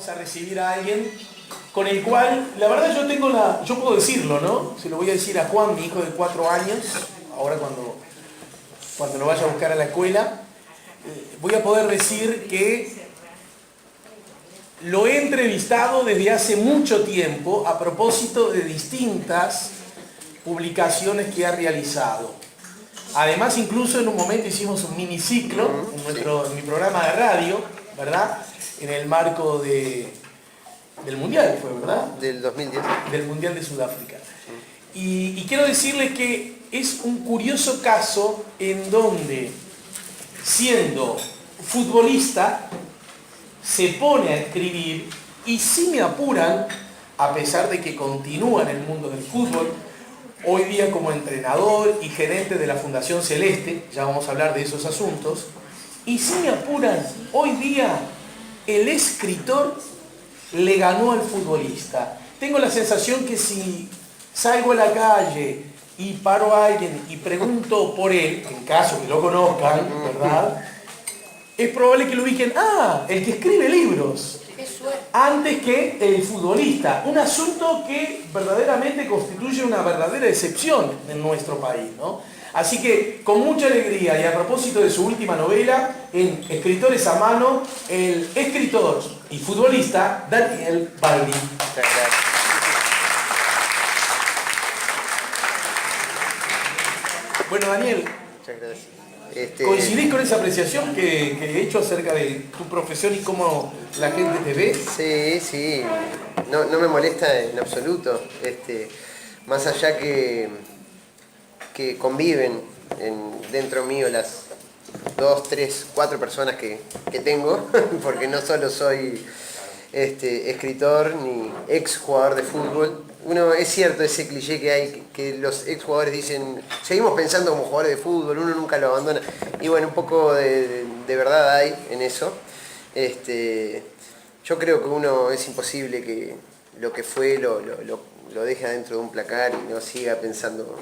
vamos a recibir a alguien con el cual, la verdad yo puedo decirlo, ¿no? Se lo voy a decir a Juan, mi hijo de 4 años, ahora cuando lo vaya a buscar a la escuela, voy a poder decir que lo he entrevistado desde hace mucho tiempo a propósito de distintas publicaciones que ha realizado. Además, incluso en un momento hicimos un miniciclo en mi programa de radio, ¿verdad? En el marco del Mundial, fue, ¿verdad? Del 2010. Del Mundial de Sudáfrica. Y quiero decirles que es un curioso caso en donde, siendo futbolista, se pone a escribir y si me apuran, a pesar de que continúa en el mundo del fútbol, hoy día como entrenador y gerente de la Fundación Celeste, ya vamos a hablar de esos asuntos, y si me apuran, hoy día el escritor le ganó al futbolista. Tengo la sensación que si salgo a la calle y paro a alguien y pregunto por él, en caso que lo conozcan, ¿verdad? Es probable que lo ubiquen, el que escribe libros, antes que el futbolista. Un asunto que verdaderamente constituye una verdadera excepción en nuestro país, ¿no? Así que, con mucha alegría, y a propósito de su última novela, en Escritores a Mano, el escritor y futbolista Daniel Baldi. Muchas gracias. Bueno, Daniel, Muchas gracias. ¿coincidís con esa apreciación que he hecho acerca de tu profesión y cómo la gente te ve? Sí, no me molesta en absoluto. Más allá que conviven dentro mío las 2, 3, 4 personas que tengo, porque no solo soy escritor ni ex jugador de fútbol. Es cierto ese cliché que hay, que los ex jugadores dicen, seguimos pensando como jugadores de fútbol, uno nunca lo abandona. Y bueno, un poco de verdad hay en eso. Yo creo que uno es imposible que lo que fue lo deje adentro de un placar y no siga pensando.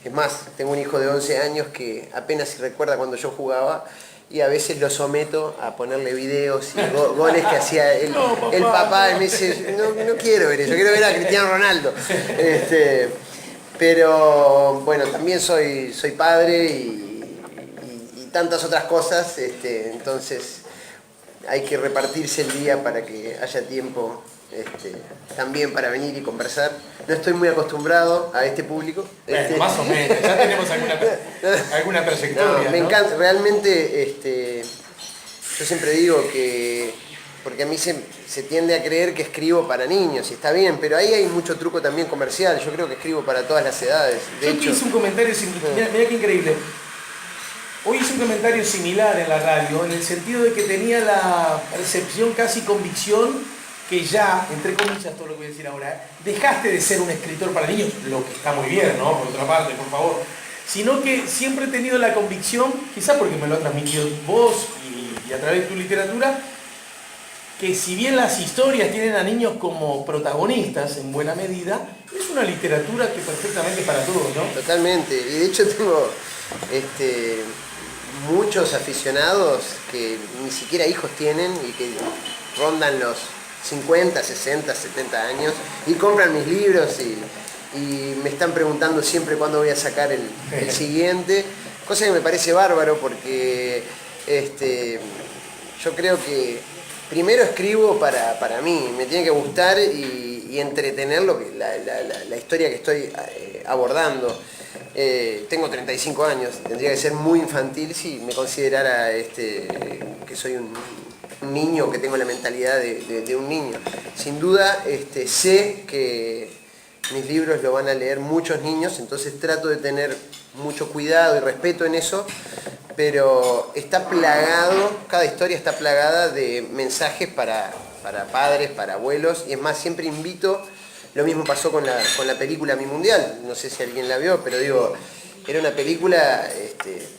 Es más, tengo un hijo de 11 años que apenas si recuerda cuando yo jugaba, y a veces lo someto a ponerle videos y goles que hacía el papá, y me dice, no quiero ver eso, quiero ver a Cristiano Ronaldo. Pero bueno, también soy padre y tantas otras cosas, entonces hay que repartirse el día para que haya tiempo también para venir y conversar. No estoy muy acostumbrado a este público. Bueno, más o menos, ya tenemos alguna trayectoria. Me encanta, realmente yo siempre digo que, porque a mí se tiende a creer que escribo para niños, y está bien, pero ahí hay mucho truco también comercial. Yo creo que escribo para todas las edades. De hecho, hice un comentario, mirá qué increíble. Hoy hice un comentario similar en la radio, en el sentido de que tenía la percepción, casi convicción, que ya, entre comillas, todo lo que voy a decir ahora, dejaste de ser un escritor para niños, lo que está muy bien, ¿no? Por otra parte, por favor. Sino que siempre he tenido la convicción, quizás porque me lo ha transmitido vos y a través de tu literatura, que si bien las historias tienen a niños como protagonistas en buena medida, es una literatura que perfectamente es para todos, ¿no? Totalmente. Y de hecho tengo muchos aficionados que ni siquiera hijos tienen y que rondan los 50, 60, 70 años y compran mis libros y me están preguntando siempre cuándo voy a sacar el siguiente, cosa que me parece bárbaro porque yo creo que primero escribo para mí, me tiene que gustar y entretener la historia que estoy abordando. Tengo 35 años, tendría que ser muy infantil si me considerara que soy un niño, que tengo la mentalidad de un niño. Sin duda sé que mis libros lo van a leer muchos niños, entonces trato de tener mucho cuidado y respeto en eso, pero está plagado, cada historia está plagada de mensajes para padres, para abuelos, y es más, siempre invito. Lo mismo pasó con la película Mi Mundial, no sé si alguien la vio, pero digo, era una película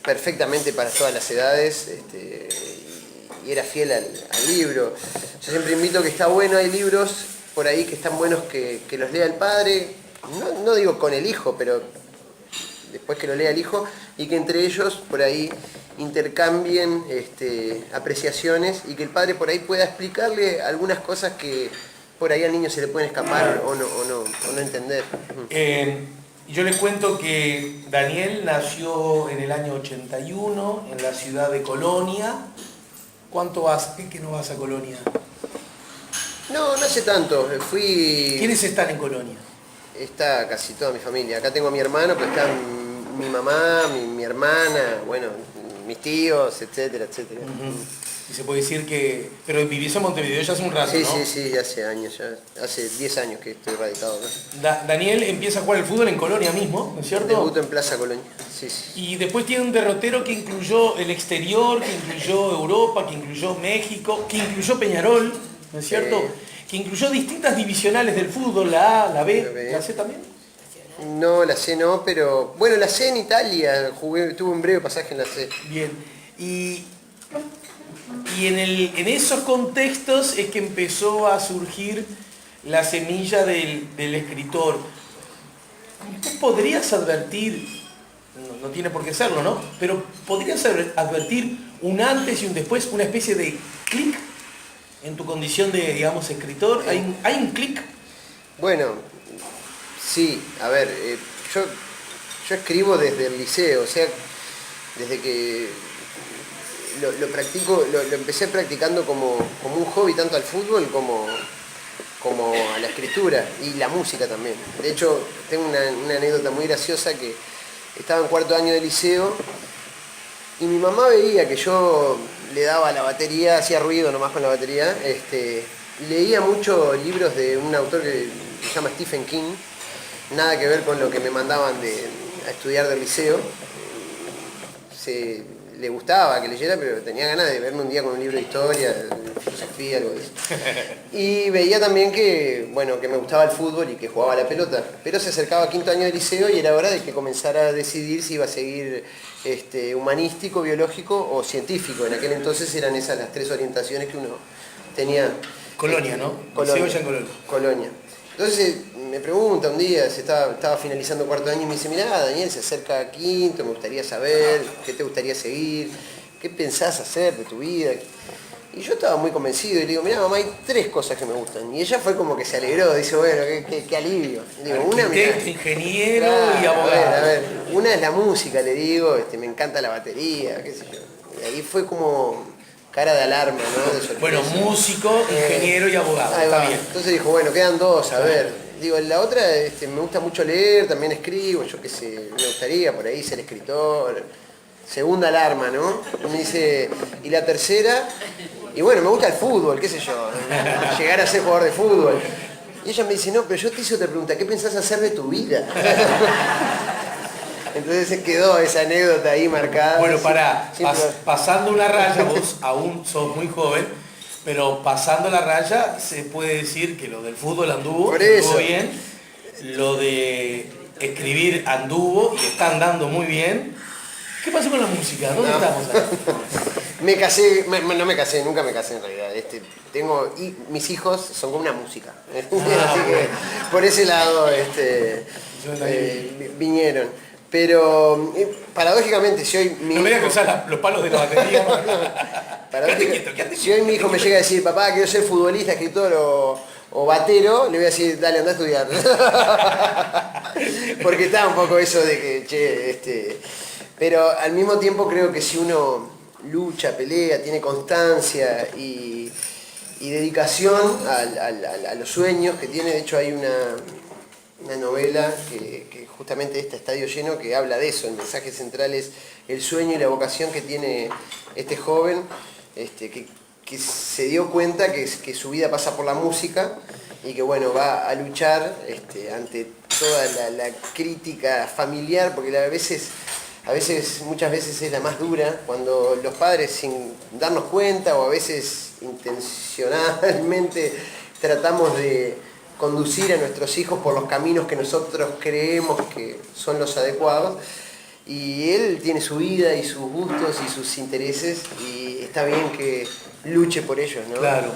perfectamente para todas las edades, y era fiel al libro. Yo siempre invito que está bueno, hay libros por ahí que están buenos que los lea el padre, no digo con el hijo, pero después que lo lea el hijo, y que entre ellos por ahí intercambien apreciaciones y que el padre por ahí pueda explicarle algunas cosas que por ahí al niño se le pueden escapar o no entender. Yo les cuento que Daniel nació en el año 81 en la ciudad de Colonia. ¿Cuánto vas? ¿Qué no vas a Colonia? No hace tanto. ¿Quiénes están en Colonia? Está casi toda mi familia. Acá tengo a mi hermano, pero está mi mamá, mi hermana, bueno, mis tíos, etcétera, etcétera. Y se puede decir que... Pero vivís en Montevideo ya hace un rato, sí, ¿no? Sí, hace años ya. Hace 10 años que estoy radicado acá. Daniel empieza a jugar el fútbol en Colonia mismo, ¿no es cierto? Debuto en Plaza Colonia, sí. Y después tiene un derrotero que incluyó el exterior, que incluyó Europa, que incluyó México, que incluyó Peñarol, ¿no es cierto? Que incluyó distintas divisionales del fútbol, la A, la B, la C también. No, la C no, pero... Bueno, la C en Italia, tuve un breve pasaje en la C. Bien, y en esos contextos es que empezó a surgir la semilla del escritor. ¿Tú podrías advertir, no tiene por qué serlo, ¿no? Pero podrías advertir un antes y un después, una especie de clic en tu condición de, digamos, escritor? ¿Hay un clic? Bueno, sí, a ver, yo escribo desde el liceo, o sea, desde que lo practico, lo empecé practicando como un hobby tanto al fútbol como a la escritura y la música también. De hecho, tengo una anécdota muy graciosa que estaba en cuarto año de liceo y mi mamá veía que yo le daba a la batería, hacía ruido nomás con la batería, leía muchos libros de un autor que se llama Stephen King, nada que ver con lo que me mandaban a estudiar del liceo. Le gustaba que leyera, pero tenía ganas de verme un día con un libro de historia, de filosofía, algo de eso. Y veía también que me gustaba el fútbol y que jugaba a la pelota. Pero se acercaba a quinto año de liceo y era hora de que comenzara a decidir si iba a seguir humanístico, biológico o científico. En aquel entonces eran esas las tres orientaciones que uno tenía. Colonia, ¿no? Colonia. Liceo ya en Colonia. Colonia. Entonces me pregunta un día, estaba finalizando cuarto año y me dice, mirá, Daniel, se acerca a quinto, me gustaría saber, qué te gustaría seguir, qué pensás hacer de tu vida. Y yo estaba muy convencido y le digo, mirá, mamá, hay tres cosas que me gustan. Y ella fue como que se alegró, dice, bueno, qué alivio. Y digo, arquitecto, ingeniero, claro, y abogado. A ver, una es la música, le digo, me encanta la batería, qué sé yo. Y ahí fue como... cara de alarma, ¿no? Bueno, músico, ingeniero y abogado, está bien. Entonces dijo, bueno, quedan dos, a ver. Digo, la otra, me gusta mucho leer, también escribo, yo qué sé, me gustaría por ahí ser escritor. Segunda alarma, ¿no? Me dice, y la tercera, y bueno, me gusta el fútbol, qué sé yo, llegar a ser jugador de fútbol. Y ella me dice, no, pero yo te hice otra pregunta, ¿qué pensás hacer de tu vida? Entonces se quedó esa anécdota ahí marcada. Bueno, pasando una raya, vos aún sos muy joven, pero pasando la raya se puede decir que lo del fútbol anduvo bien, lo de escribir anduvo y está andando muy bien. ¿Qué pasó con la música? ¿Dónde estamos ahí? Me casé, no me casé, nunca me casé en realidad. Mis hijos son como una música. Así que por ese lado vinieron. Pero paradójicamente, si hoy mi no me digas que usar los palos de la batería. Si hoy mi hijo me llega a decir, papá, quiero ser futbolista, escritor o batero, le voy a decir, dale, anda a estudiar. Porque está un poco eso de que, pero al mismo tiempo creo que si uno lucha, pelea, tiene constancia y dedicación a los sueños que tiene, de hecho hay una novela que justamente Estadio Lleno, que habla de eso, el mensaje central es el sueño y la vocación que tiene este joven, que se dio cuenta que su vida pasa por la música y que bueno, va a luchar ante toda la crítica familiar, porque muchas veces es la más dura, cuando los padres sin darnos cuenta o a veces intencionalmente tratamos de conducir a nuestros hijos por los caminos que nosotros creemos que son los adecuados, y él tiene su vida y sus gustos y sus intereses y está bien que luche por ellos, ¿no? Claro.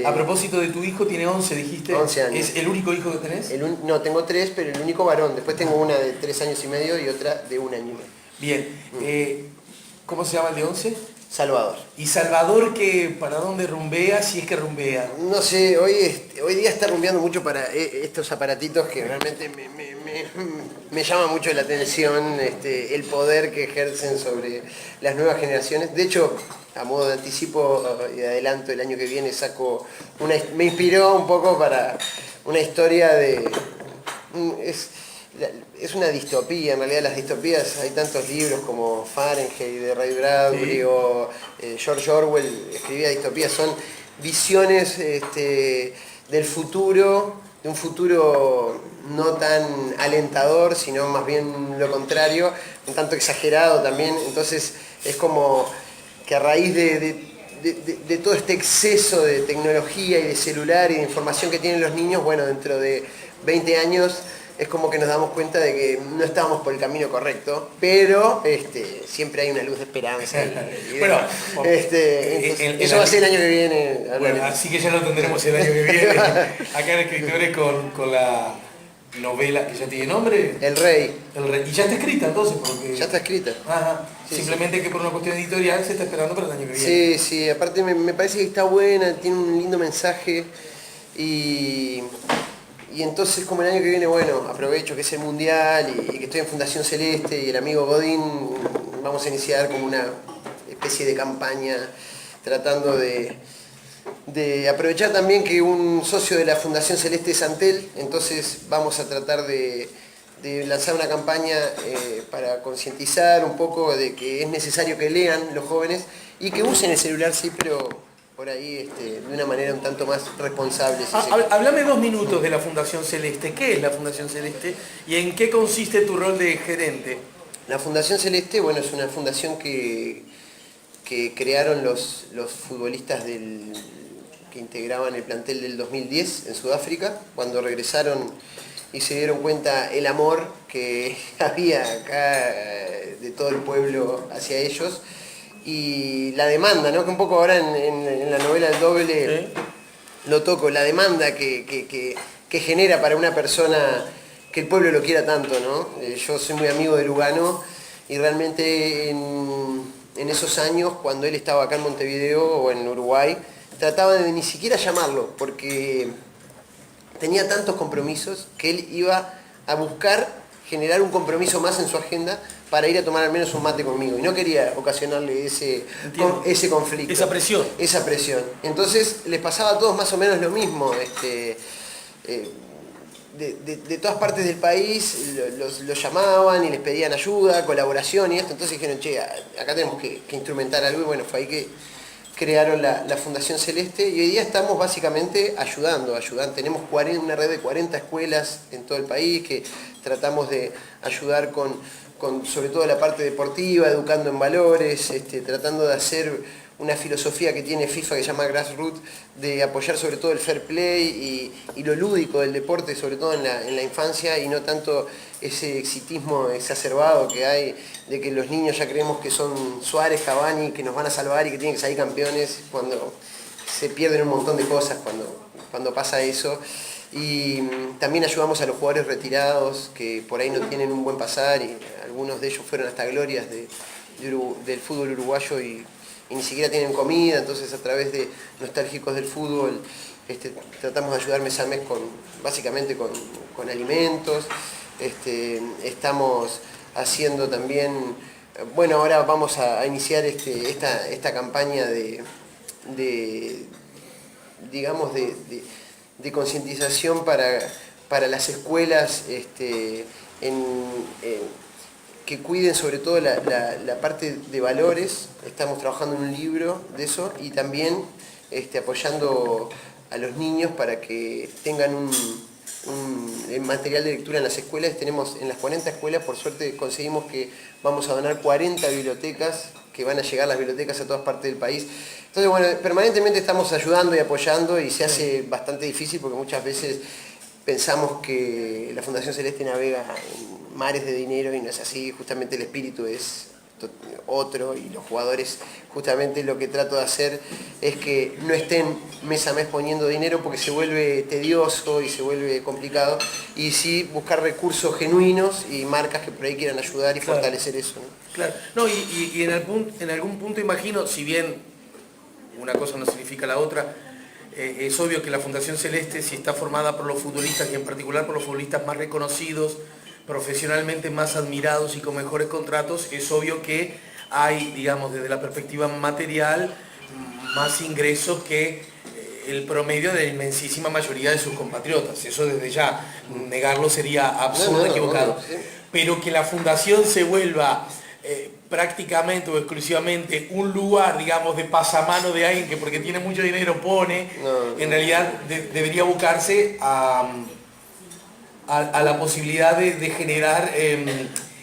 A propósito de tu hijo, tiene 11, dijiste. 11 años. ¿Es el único hijo que tenés? No, tengo 3, pero el único varón. Después tengo una de 3 años y medio y otra de 1 año y medio. Bien. ¿Cómo se llama el de 11? Salvador. ¿Y Salvador para dónde rumbea, si es que rumbea? No sé, hoy día está rumbeando mucho para estos aparatitos que realmente me llama mucho la atención, el poder que ejercen sobre las nuevas generaciones. De hecho, a modo de anticipo y de adelanto, el año que viene me inspiró un poco para una historia de... Es una distopía, en realidad las distopías, hay tantos libros como Fahrenheit de Ray Bradbury, sí, o George Orwell escribía distopías, son visiones del futuro, de un futuro no tan alentador, sino más bien lo contrario, un tanto exagerado también. Entonces es como que a raíz de todo este exceso de tecnología y de celular y de información que tienen los niños, bueno, dentro de 20 años es como que nos damos cuenta de que no estábamos por el camino correcto, pero siempre hay una luz de esperanza. Bueno, eso va a ser el año que viene. Bueno, así que ya lo tendremos el año que viene. Acá en Escritores con la novela que ya tiene nombre. El Rey. Y ya está escrita entonces, porque... Ya está escrita. Ajá. Sí, simplemente sí, que por una cuestión editorial se está esperando para el año que viene. Sí, aparte me parece que está buena, tiene un lindo mensaje y entonces como el año que viene, bueno, aprovecho que es el Mundial y que estoy en Fundación Celeste y el amigo Godín, vamos a iniciar como una especie de campaña tratando de aprovechar también que un socio de la Fundación Celeste es Antel, entonces vamos a tratar de lanzar una campaña para concientizar un poco de que es necesario que lean los jóvenes y que usen el celular, sí, pero por ahí de una manera un tanto más responsable. Háblame 2 minutos de la Fundación Celeste. ¿Qué es la Fundación Celeste y en qué consiste tu rol de gerente? La Fundación Celeste, bueno, es una fundación que crearon los futbolistas que integraban el plantel del 2010 en Sudáfrica, cuando regresaron y se dieron cuenta el amor que había acá de todo el pueblo hacia ellos y la demanda, ¿no? Que un poco ahora en la novela El Doble, ¿sí?, lo toco, la demanda que genera para una persona que el pueblo lo quiera tanto, ¿no? Yo soy muy amigo de Lugano y realmente en esos años, cuando él estaba acá en Montevideo o en Uruguay, trataba de ni siquiera llamarlo, porque tenía tantos compromisos que él iba a buscar generar un compromiso más en su agenda para ir a tomar al menos un mate conmigo. Y no quería ocasionarle ese conflicto. Esa presión. Esa presión. Entonces les pasaba a todos más o menos lo mismo. De todas partes del país los llamaban y les pedían ayuda, colaboración y esto. Entonces dijeron, che, acá tenemos que instrumentar algo. Y bueno, fue ahí que crearon la Fundación Celeste y hoy día estamos básicamente ayudando. Tenemos una red de 40 escuelas en todo el país que tratamos de ayudar con sobre todo la parte deportiva, educando en valores, tratando de hacer una filosofía que tiene FIFA que se llama Grassroots, de apoyar sobre todo el fair play y lo lúdico del deporte, sobre todo en la infancia, y no tanto ese exitismo exacerbado que hay de que los niños ya creemos que son Suárez, Cavani, que nos van a salvar y que tienen que salir campeones, cuando se pierden un montón de cosas cuando pasa eso. Y también ayudamos a los jugadores retirados que por ahí no tienen un buen pasar y algunos de ellos fueron hasta glorias del fútbol uruguayo y ni siquiera tienen comida, entonces a través de Nostálgicos del Fútbol tratamos de ayudar mes a mes básicamente con alimentos. Estamos haciendo también, bueno, ahora vamos a iniciar esta campaña digamos de concientización para las escuelas que cuiden sobre todo la parte de valores. Estamos trabajando en un libro de eso y también apoyando a los niños para que tengan un material de lectura en las escuelas. Tenemos en las 40 escuelas, por suerte conseguimos que vamos a donar 40 bibliotecas, que van a llegar las bibliotecas a todas partes del país. Entonces, bueno, permanentemente estamos ayudando y apoyando y se hace bastante difícil porque muchas veces pensamos que la Fundación Celeste navega en mares de dinero y no es así. Justamente el espíritu es otro, y los jugadores justamente lo que trato de hacer es que no estén mes a mes poniendo dinero porque se vuelve tedioso y se vuelve complicado, y sí buscar recursos genuinos y marcas que por ahí quieran ayudar y fortalecer eso, ¿no? Claro, no, y en algún punto imagino, si bien una cosa no significa la otra, es obvio que la Fundación Celeste, si está formada por los futbolistas y en particular por los futbolistas más reconocidos, profesionalmente más admirados y con mejores contratos, es obvio que hay, digamos, desde la perspectiva material, más ingresos que el promedio de la inmensísima mayoría de sus compatriotas. Eso desde ya, negarlo sería absurdo, equivocado. Sí. Pero que la fundación se vuelva prácticamente o exclusivamente un lugar, digamos, de pasamano de alguien que porque tiene mucho dinero pone, en realidad debería buscarse a la posibilidad de generar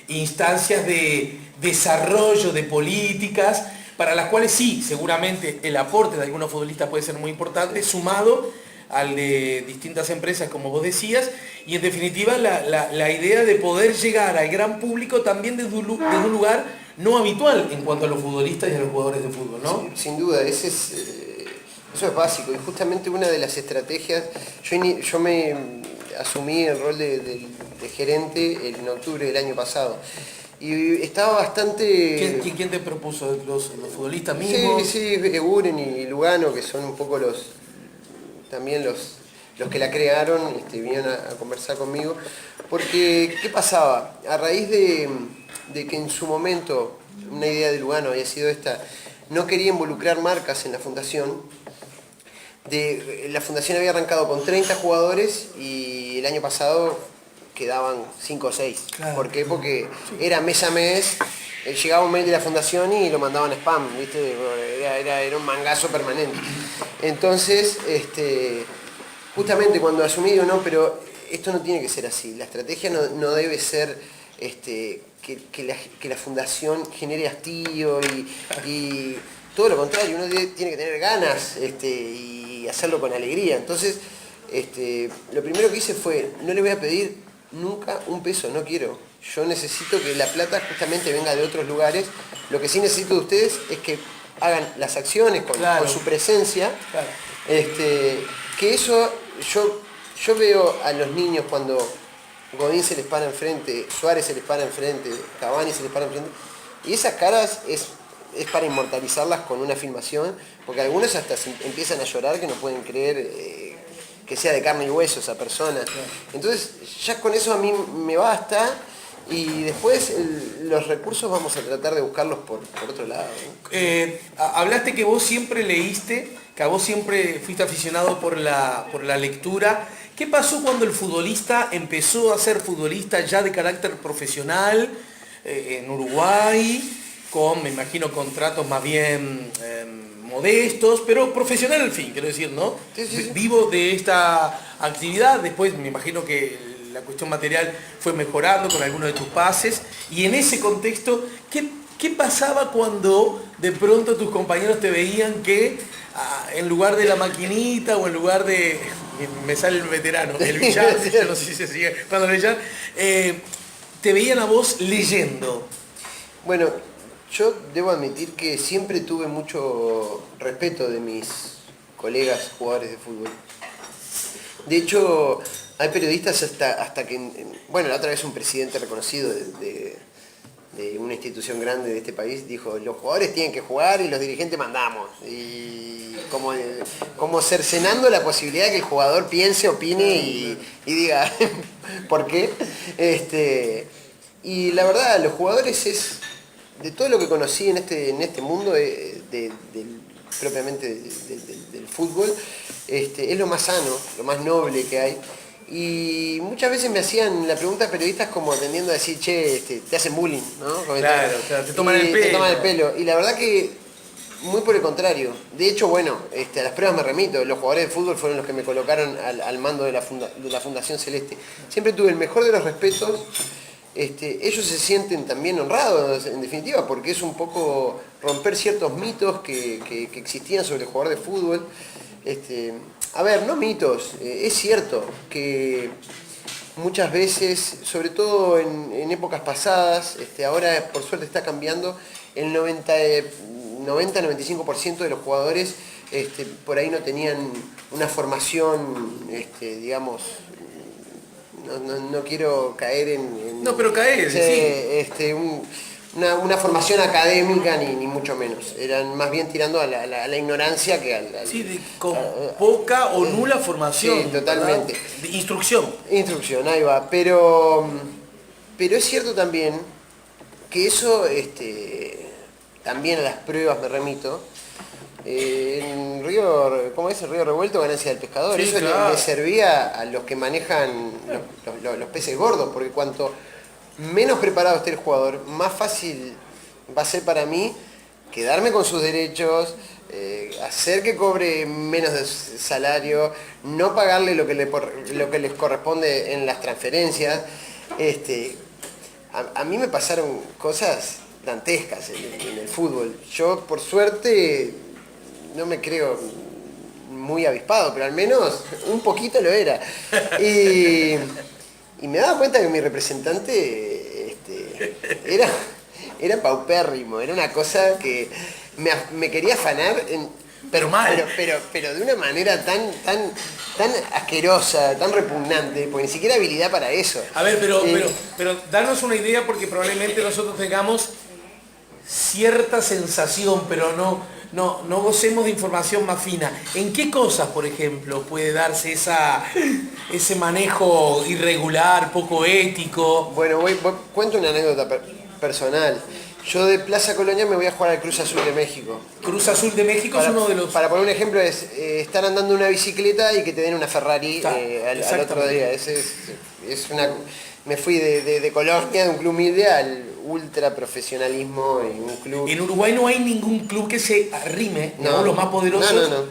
instancias de desarrollo de políticas para las cuales sí, seguramente el aporte de algunos futbolistas puede ser muy importante, sumado al de distintas empresas, como vos decías, y en definitiva la idea de poder llegar al gran público también desde un lugar no habitual en cuanto a los futbolistas y a los jugadores de fútbol, ¿no? Sí, sin duda, eso es básico, y justamente una de las estrategias, yo me asumí el rol de gerente en octubre del año pasado, y estaba bastante... ¿Quién te propuso? ¿Los futbolistas mismos? Sí, Guren y Lugano, que son un poco también los que la crearon, vinieron a conversar conmigo, porque ¿qué pasaba? A raíz de que en su momento, una idea de Lugano había sido esta, no quería involucrar marcas en la fundación. La fundación había arrancado con 30 jugadores y el año pasado quedaban 5 o 6. Claro. ¿Por qué? Porque era mes a mes, llegaba un mail de la fundación y lo mandaban a spam, ¿viste? Era un mangazo permanente. Entonces, justamente cuando asumí, digo, no, pero esto no tiene que ser así. La estrategia no debe ser que la fundación genere hastío y todo lo contrario, uno tiene que tener ganas y hacerlo con alegría. Entonces, lo primero que hice fue, no le voy a pedir nunca un peso, no quiero. Yo necesito que la plata justamente venga de otros lugares. Lo que sí necesito de ustedes es que hagan las acciones con su presencia. Claro. Que eso, yo veo a los niños cuando Godín se les para enfrente, Suárez se les para enfrente, Cavani se les para enfrente, y esas caras es para inmortalizarlas con una filmación, porque algunos hasta empiezan a llorar que no pueden creer que sea de carne y hueso esa persona. Entonces ya con eso a mí me basta, y después los recursos vamos a tratar de buscarlos por otro lado, ¿no? Hablaste que vos siempre leíste, que a vos siempre fuiste aficionado por la lectura. ¿Qué pasó cuando el futbolista empezó a ser futbolista ya de carácter profesional en Uruguay, con, me imagino, contratos más bien modestos, pero profesional al fin, quiero decir, ¿no? Sí. Vivo de esta actividad, después me imagino que la cuestión material fue mejorando con algunos de tus pases, y en ese contexto, ¿qué pasaba cuando de pronto tus compañeros te veían que en lugar de la maquinita o en lugar de... me sale el veterano, el billar, no sé si se sigue, cuando el billar, te veían a vos leyendo? Bueno, yo debo admitir que siempre tuve mucho respeto de mis colegas jugadores de fútbol. De hecho, hay periodistas hasta que... Bueno, la otra vez un presidente reconocido de una institución grande de este país dijo, los jugadores tienen que jugar y los dirigentes mandamos. Y como cercenando la posibilidad de que el jugador piense, opine y diga por qué. Y la verdad, los jugadores de todo lo que conocí en este mundo, propiamente del fútbol, es lo más sano, lo más noble que hay. Y muchas veces me hacían la pregunta periodistas como tendiendo a decir, che, te hacen bullying, ¿no? Claro, te toman el pelo. Te toman el pelo. Y la verdad que muy por el contrario. De hecho, bueno, a las pruebas me remito. Los jugadores de fútbol fueron los que me colocaron al mando de la Fundación Celeste. Siempre tuve el mejor de los respetos. Ellos se sienten también honrados, en definitiva, porque es un poco romper ciertos mitos que existían sobre el jugador de fútbol. A ver, no mitos, es cierto que muchas veces, sobre todo en épocas pasadas, ahora por suerte está cambiando, el 90-95% de los jugadores por ahí no tenían una formación, digamos, no quiero caer en No, pero caer, sí. Una formación académica ni mucho menos. Eran más bien tirando a la ignorancia que Sí, con poca o nula formación. Sí, totalmente. De instrucción. Instrucción, ahí va. Pero es cierto también que eso, también a las pruebas me remito. En Río, ¿cómo es? El Río Revuelto, ganancia del pescador. Sí, eso claro. le servía a los que manejan los peces gordos, porque cuanto menos preparado esté el jugador, más fácil va a ser para mí quedarme con sus derechos, hacer que cobre menos de salario, no pagarle lo que les corresponde en las transferencias. A mí me pasaron cosas dantescas en el fútbol. Yo, por suerte, no me creo muy avispado, pero al menos un poquito lo era. Y me daba cuenta que mi representante era paupérrimo, era una cosa que me quería afanar, Pero mal. pero de una manera tan asquerosa, tan repugnante, porque ni siquiera habilidad para eso. A ver, pero darnos una idea porque probablemente nosotros tengamos cierta sensación, pero no gocemos de información más fina. ¿En qué cosas, por ejemplo, puede darse ese manejo irregular, poco ético? Bueno, cuento una anécdota personal. Yo de Plaza Colonia me voy a jugar al Cruz Azul de México. Cruz Azul de México es uno de los... Para poner un ejemplo, es estar andando en una bicicleta y que te den una Ferrari al otro día. Me fui de Colonia, de un club humilde, al ultra profesionalismo en un club... En Uruguay no hay ningún club que se arrime, No, los más poderosos. No.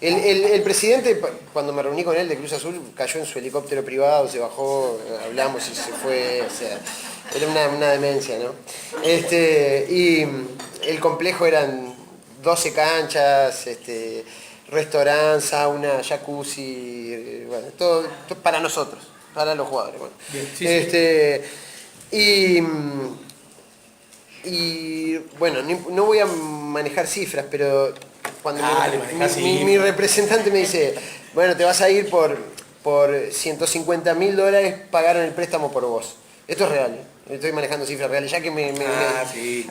El presidente, cuando me reuní con él de Cruz Azul, cayó en su helicóptero privado, se bajó, hablamos y se fue, o sea, era una demencia, ¿no? Y el complejo eran 12 canchas, restaurante, sauna, jacuzzi, bueno, todo para nosotros, para los jugadores. Bueno. Bien, sí. Y bueno, no voy a manejar cifras, pero cuando mi representante me dice, bueno, te vas a ir por $150.000, pagaron el préstamo por vos. Esto es real, estoy manejando cifras reales, ya que sí.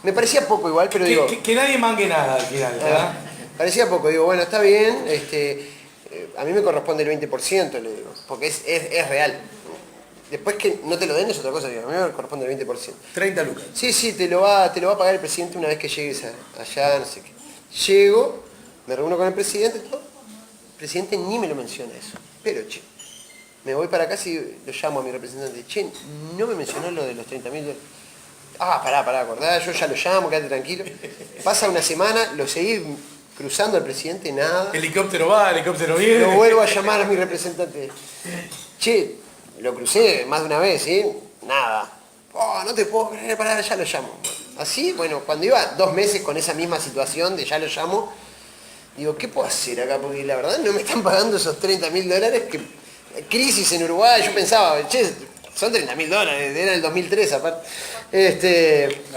me parecía poco igual, pero digo... Que nadie mangue nada al final, ¿verdad? Parecía poco, digo, bueno, está bien, a mí me corresponde el 20%, le digo, porque es real. Después que no te lo den es otra cosa, digo, a mí me corresponde el 20%. 30 lucas. Sí, te lo va a pagar el presidente una vez que llegues allá, no sé qué. Llego, me reúno con el presidente, todo. El presidente ni me lo menciona eso. Pero, che, me voy para casa y lo llamo a mi representante. Che, no me mencionó lo de los $30.000. Ah, pará, acordá, yo ya lo llamo, quédate tranquilo. Pasa una semana, lo seguí cruzando al presidente, nada. Helicóptero va, helicóptero viene. Lo vuelvo a llamar a mi representante. Che, lo crucé más de una vez, ¿sí? Nada. Oh, no te puedo creer, pará, ya lo llamo. Así, bueno, cuando iba 2 meses con esa misma situación de ya lo llamo, digo, ¿qué puedo hacer acá? Porque la verdad no me están pagando esos $30.000 que... Crisis en Uruguay, yo pensaba, che, son $30.000, era el 2003 aparte.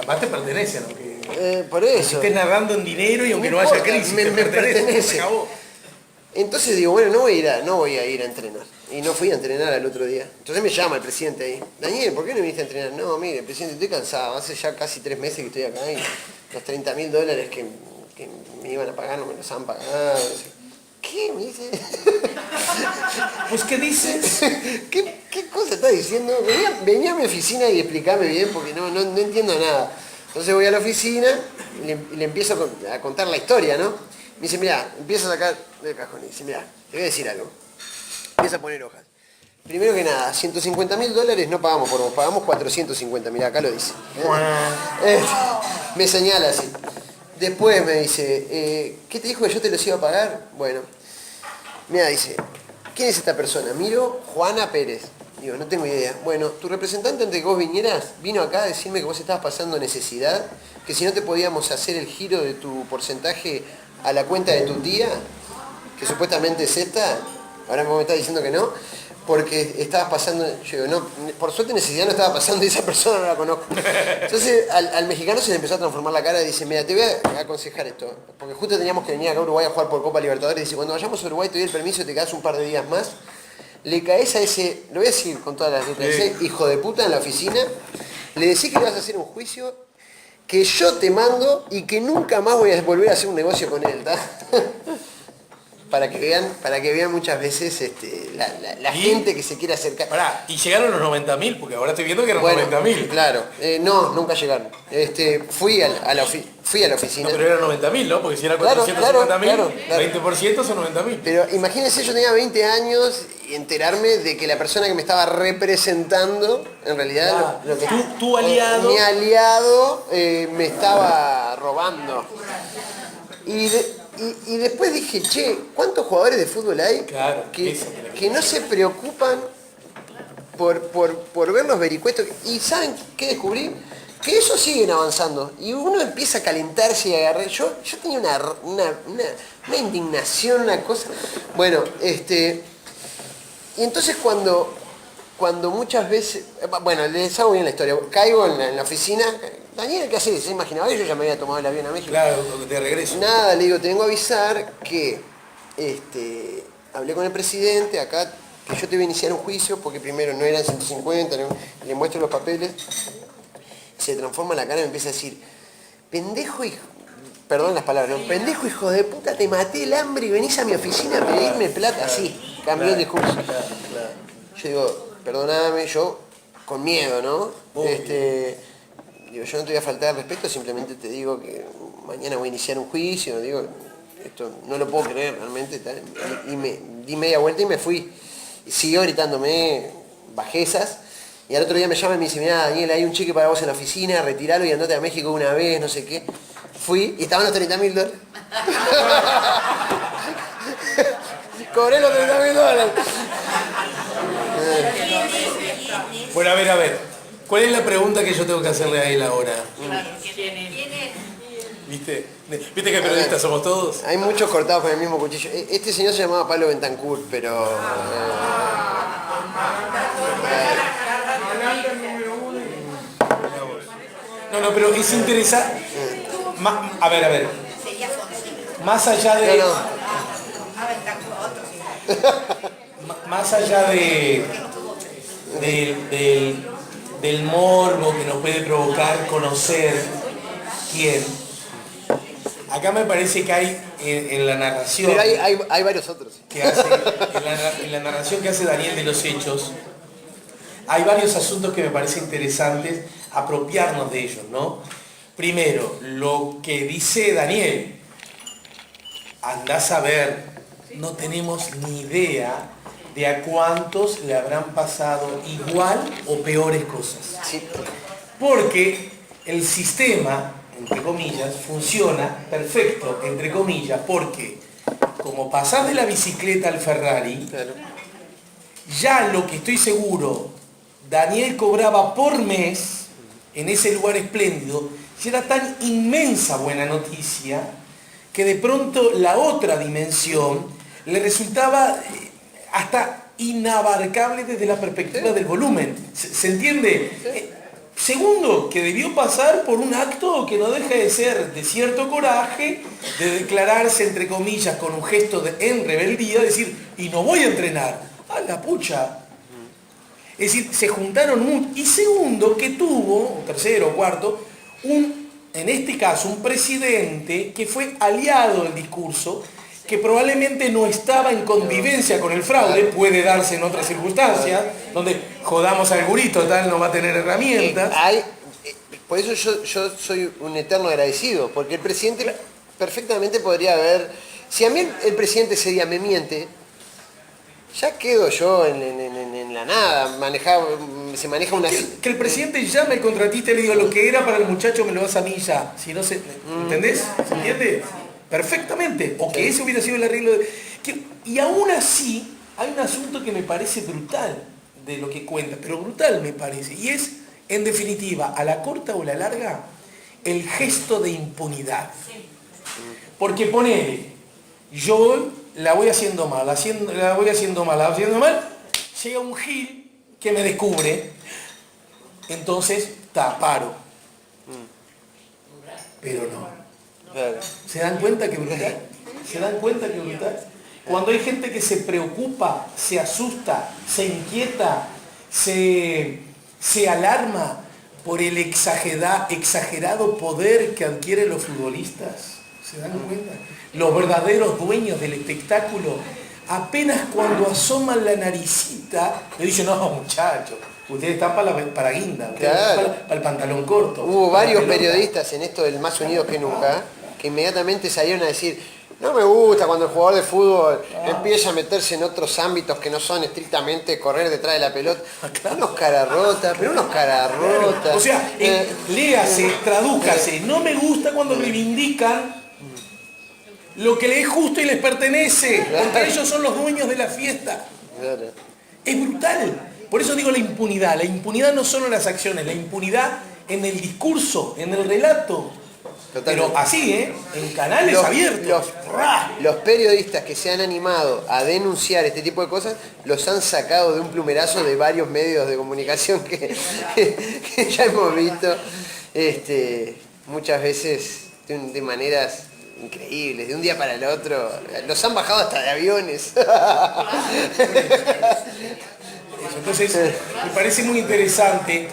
Aparte pertenece, ¿no? Por eso. Estés narrando en dinero y aunque no haya crisis, me pertenece. Se acabó. Entonces digo, bueno, no voy a ir a entrenar. Y no fui a entrenar al otro día. Entonces me llama el presidente ahí. Daniel, ¿por qué no viniste a entrenar? No, mire, presidente, estoy cansado. Hace ya casi 3 meses que estoy acá y los $30.000 que me iban a pagar no me los han pagado. ¿Qué? Me dice. Pues, ¿qué dices? ¿Qué cosa estás diciendo? Venía a mi oficina y explícame bien porque no entiendo nada. Entonces voy a la oficina y le empiezo a contar la historia, ¿no? Me dice, mirá, empiezo a sacar del cajón y dice, mirá, te voy a decir algo. Empieza a poner hojas. Primero que nada, $150.000 no pagamos por vos, pagamos 450, mirá, acá lo dice. Me señala así. Después me dice, ¿qué te dijo que yo te los iba a pagar? Bueno, mira, dice, ¿quién es esta persona? Miro, Juana Pérez. Digo, no tengo idea. Bueno, tu representante antes de que vos vinieras, vino acá a decirme que vos estabas pasando necesidad, que si no te podíamos hacer el giro de tu porcentaje a la cuenta de tu tía, que supuestamente es esta, ahora vos me estás diciendo que no, porque estabas pasando, yo digo, no, por suerte necesidad no estaba pasando y esa persona no la conozco. Entonces al mexicano se le empezó a transformar la cara y dice, mira, te voy a aconsejar esto, porque justo teníamos que venir acá a Uruguay a jugar por Copa Libertadores, y dice, cuando vayamos a Uruguay te doy el permiso y te quedas un par de días más, le caes a ese, lo voy a decir con todas las letras, ese hijo de puta en la oficina, le decís que le vas a hacer un juicio, que yo te mando y que nunca más voy a volver a hacer un negocio con él, ¿tá? Para que vean muchas veces la gente que se quiere acercar. Pará, y llegaron los 90.000, porque ahora estoy viendo que eran 90.000. Claro, no, nunca llegaron. Fui a la oficina. No, pero eran 90.000, ¿no? Porque si era 450.000, claro. 20% son 90.000. Pero imagínense, yo tenía 20 años y enterarme de que la persona que me estaba representando, en realidad, lo que tu aliado. Mi aliado me estaba robando. Y después dije, che, ¿cuántos jugadores de fútbol hay que no se preocupan por ver los vericuetos? ¿Y saben qué descubrí? Que esos siguen avanzando. Y uno empieza a calentarse y a agarrar. Yo tenía una indignación, una cosa. Bueno, y entonces cuando muchas veces, bueno, les hago bien la historia, caigo en la oficina, Daniel, ¿qué haces? ¿Se imaginaba? Yo ya me había tomado el avión a México. Claro, de regreso. Nada, le digo, te vengo a avisar que hablé con el presidente acá, que yo te iba a iniciar un juicio, porque primero no eran 150, le muestro los papeles, se transforma la cara y me empieza a decir, pendejo hijo, perdón las palabras, ¿no? Pendejo hijo de puta, te maté el hambre y venís a mi oficina a pedirme plata, así, cambió el discurso. Yo digo, perdóname, yo con miedo, ¿no? Digo, yo no te voy a faltar al respeto, simplemente te digo que mañana voy a iniciar un juicio, digo, esto no lo puedo creer realmente, tal. Y me di media vuelta y me fui. Y siguió gritándome bajezas. Y al otro día me llama y me dice, mira Daniel, hay un cheque para vos en la oficina, retiralo y andate a México una vez, no sé qué. Fui y estaban los $30.000. Cobré los $30.000. Bueno, a ver. ¿Cuál es la pregunta que yo tengo que hacerle a él ahora? ¿Quién es? ¿Viste? ¿Viste que periodistas somos todos? Hay muchos cortados con el mismo cuchillo. Este señor se llamaba Pablo Bentancur, pero... No, pero es interesante. A ver. Más allá de... Más allá del morbo que nos puede provocar conocer quién. Acá me parece que hay en la narración... Pero hay varios otros. Que hace, en la narración que hace Daniel de los hechos, hay varios asuntos que me parecen interesantes apropiarnos de ellos, ¿no? Primero, lo que dice Daniel, andás a ver, no tenemos ni idea de a cuántos le habrán pasado igual o peores cosas. Sí. Porque el sistema, entre comillas, funciona perfecto, entre comillas, porque como pasás de la bicicleta al Ferrari, Claro. ya lo que estoy seguro, Daniel cobraba por mes en ese lugar espléndido, y era tan inmensa buena noticia, que de pronto la otra dimensión le resultaba hasta inabarcable desde la perspectiva del volumen. ¿Se entiende? Segundo, que debió pasar por un acto que no deja de ser de cierto coraje, de declararse, entre comillas, con un gesto en rebeldía, decir, y no voy a entrenar. ¡A la pucha! Es decir, se juntaron mucho. Y segundo, que tuvo, o tercero o cuarto, en este caso, un presidente que fue aliado del discurso, que probablemente no estaba en convivencia con el fraude, puede darse en otras circunstancias, donde jodamos al gurito, tal, no va a tener herramientas. Por eso yo soy un eterno agradecido, porque el presidente perfectamente podría haber... Si a mí el presidente ese día me miente, ya quedo yo en la nada, se maneja una... Que el presidente llame al contratista y le diga, lo que era para el muchacho me lo das a mí ya. Si no se... ¿Entendés? ¿Se entiende? Perfectamente. O que ese hubiera sido el arreglo de... Y aún así, hay un asunto que me parece brutal de lo que cuenta, pero brutal me parece. Y es, en definitiva, a la corta o la larga, el gesto de impunidad. Porque ponele, yo la voy haciendo mal, llega un gil que me descubre, entonces paro. Pero no. Claro. ¿Se dan cuenta que brutal? ¿Se dan cuenta que brutal? Cuando hay gente que se preocupa, se asusta, se inquieta, se alarma por el exagerado poder que adquieren los futbolistas. ¿Se dan cuenta? Los verdaderos dueños del espectáculo, apenas cuando asoman la naricita, le dicen, no muchachos, ustedes están para guinda, ustedes Claro. están para el pantalón corto. Hubo para la varios pelota. periodistas en esto del Más Unidos que Nunca, que inmediatamente salieron a decir, no me gusta cuando el jugador de fútbol empieza a meterse en otros ámbitos que no son estrictamente correr detrás de la pelota. Unos cara rota, pero unos cara rota. O sea, léase, tradúcase. No me gusta cuando reivindican lo que les es justo y les pertenece, porque ellos son los dueños de la fiesta. Claro. Es brutal. Por eso digo la impunidad. La impunidad no solo en las acciones, la impunidad en el discurso, en el relato. Totalmente. Pero así, en canales abiertos. Los periodistas que se han animado a denunciar este tipo de cosas los han sacado de un plumerazo de varios medios de comunicación que ya hemos visto muchas veces de maneras increíbles, de un día para el otro. Los han bajado hasta de aviones. Entonces, me parece muy interesante.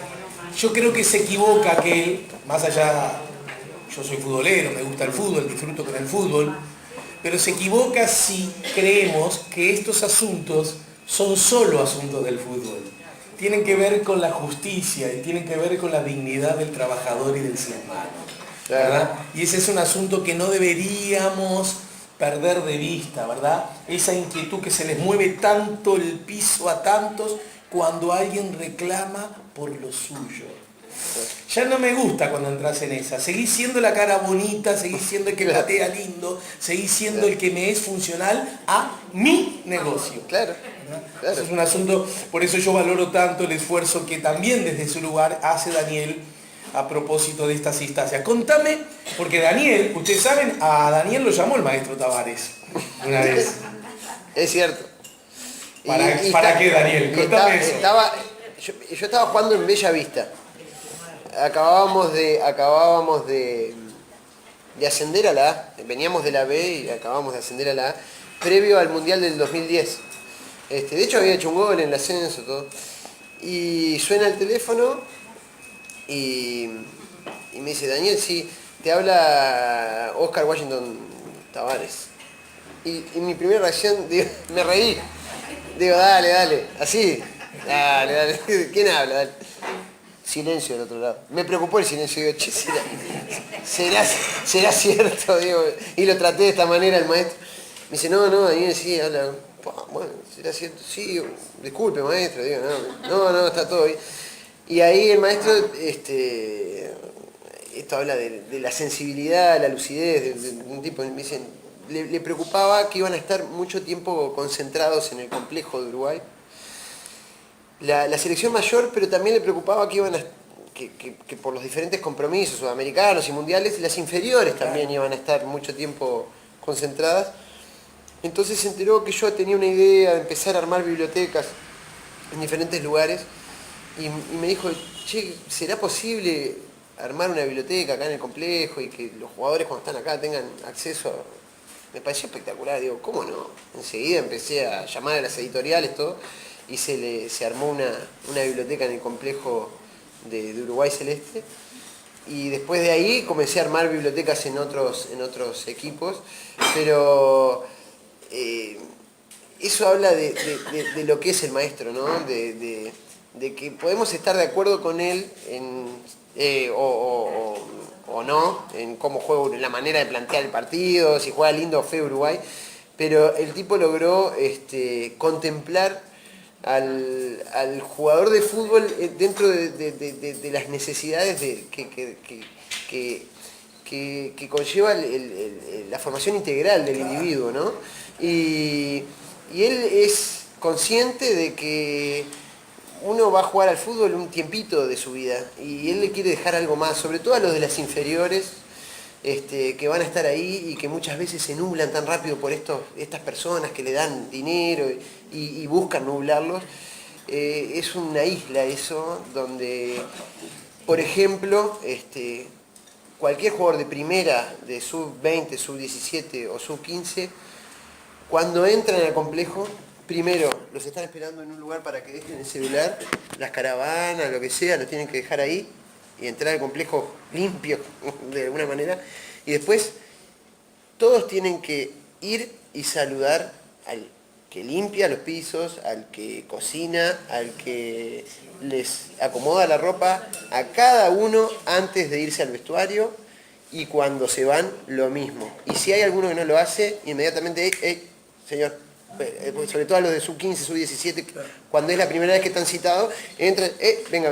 Yo creo que se equivoca aquel, más allá, yo soy futbolero, me gusta el fútbol, disfruto con el fútbol, pero se equivoca si creemos que estos asuntos son solo asuntos del fútbol. Tienen que ver con la justicia y tienen que ver con la dignidad del trabajador y del ser humano, ¿verdad? Y ese es un asunto que no deberíamos perder de vista, ¿verdad? Esa inquietud que se les mueve tanto el piso a tantos cuando alguien reclama por lo suyo. Ya no me gusta cuando entras en esa. Seguís siendo la cara bonita, seguís siendo el que patea lindo, seguís siendo el que me es funcional a mi negocio. Claro. Eso es un asunto, por eso yo valoro tanto el esfuerzo que también desde su lugar hace Daniel a propósito de estas instancias. Contame, porque Daniel, ustedes saben, a Daniel lo llamó el maestro Tavares una vez. Es cierto. ¿Para qué, Daniel? Contame eso. Yo estaba jugando en Bella Vista. Acabábamos de ascender a la A. Veníamos de la B y acabábamos de ascender a la A, previo al Mundial del 2010. De hecho había hecho un gol en el ascenso, todo. Y suena el teléfono y me dice, Daniel, sí, te habla Oscar Washington Tavares. Y mi primera reacción, digo, me reí. Digo, dale, así. Dale. ¿Quién habla? Dale. Silencio del otro lado. Me preocupó el silencio. Digo, che, será cierto, digo. Y lo traté de esta manera el maestro. Me dice, no, Daniel, sí, habla. Bueno, será cierto. Sí, disculpe, maestro. Digo, no, está todo bien. Y ahí el maestro, esto habla de la sensibilidad, la lucidez de un tipo. Me dicen, le preocupaba que iban a estar mucho tiempo concentrados en el complejo de Uruguay. La selección mayor, pero también le preocupaba que iban que por los diferentes compromisos sudamericanos y mundiales, las inferiores también iban a estar mucho tiempo concentradas. Entonces se enteró que yo tenía una idea de empezar a armar bibliotecas en diferentes lugares y me dijo, che, ¿será posible armar una biblioteca acá en el complejo y que los jugadores cuando están acá tengan acceso a... Me pareció espectacular, digo, ¿cómo no? Enseguida empecé a llamar a las editoriales, todo, y se armó una biblioteca en el complejo de Uruguay Celeste. Y después de ahí comencé a armar bibliotecas en otros equipos, pero eso habla de lo que es el maestro, ¿no? De que podemos estar de acuerdo con él o no, en cómo juega, en la manera de plantear el partido, si juega lindo o feo Uruguay, pero el tipo logró contemplar al jugador de fútbol dentro de las necesidades que conlleva la formación integral del individuo, ¿no? Y él es consciente de que uno va a jugar al fútbol un tiempito de su vida y él le quiere dejar algo más, sobre todo a los de las inferiores, que van a estar ahí y que muchas veces se nublan tan rápido por estas personas que le dan dinero y buscan nublarlos. es una isla eso, donde, por ejemplo, cualquier jugador de primera, de sub-20, sub-17 o sub-15, cuando entran al complejo, primero los están esperando en un lugar para que dejen el celular, las caravanas, lo que sea, los tienen que dejar ahí y entrar al complejo limpio de alguna manera. Y después todos tienen que ir y saludar al que limpia los pisos, al que cocina, al que les acomoda la ropa, a cada uno antes de irse al vestuario, y cuando se van lo mismo. Y si hay alguno que no lo hace, inmediatamente, señor, sobre todo a los de sub-15, sub-17, cuando es la primera vez que están citados, entran, venga.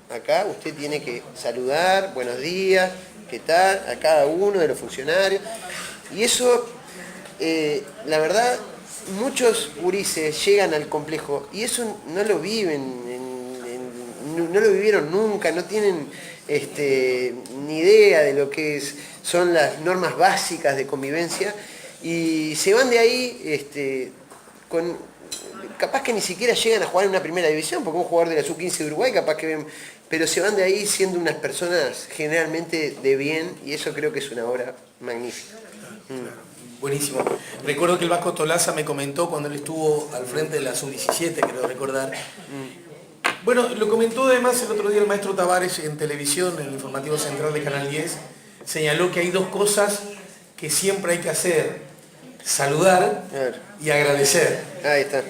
Acá usted tiene que saludar, buenos días, ¿qué tal? A cada uno de los funcionarios. Y eso, la verdad, muchos gurises llegan al complejo y eso no lo viven, no lo vivieron nunca, no tienen ni idea de lo que son las normas básicas de convivencia, y se van de ahí capaz que ni siquiera llegan a jugar en una primera división, porque un jugador de la sub-15 de Uruguay capaz que ven, pero se van de ahí siendo unas personas generalmente de bien, y eso creo que es una obra magnífica. Buenísimo. Recuerdo que el Vasco Tolaza me comentó cuando él estuvo al frente de la sub-17, creo recordar. Bueno, lo comentó además el otro día el maestro Tavares en televisión, en el informativo central de Canal 10, señaló que hay dos cosas que siempre hay que hacer: saludar y agradecer. Ahí está.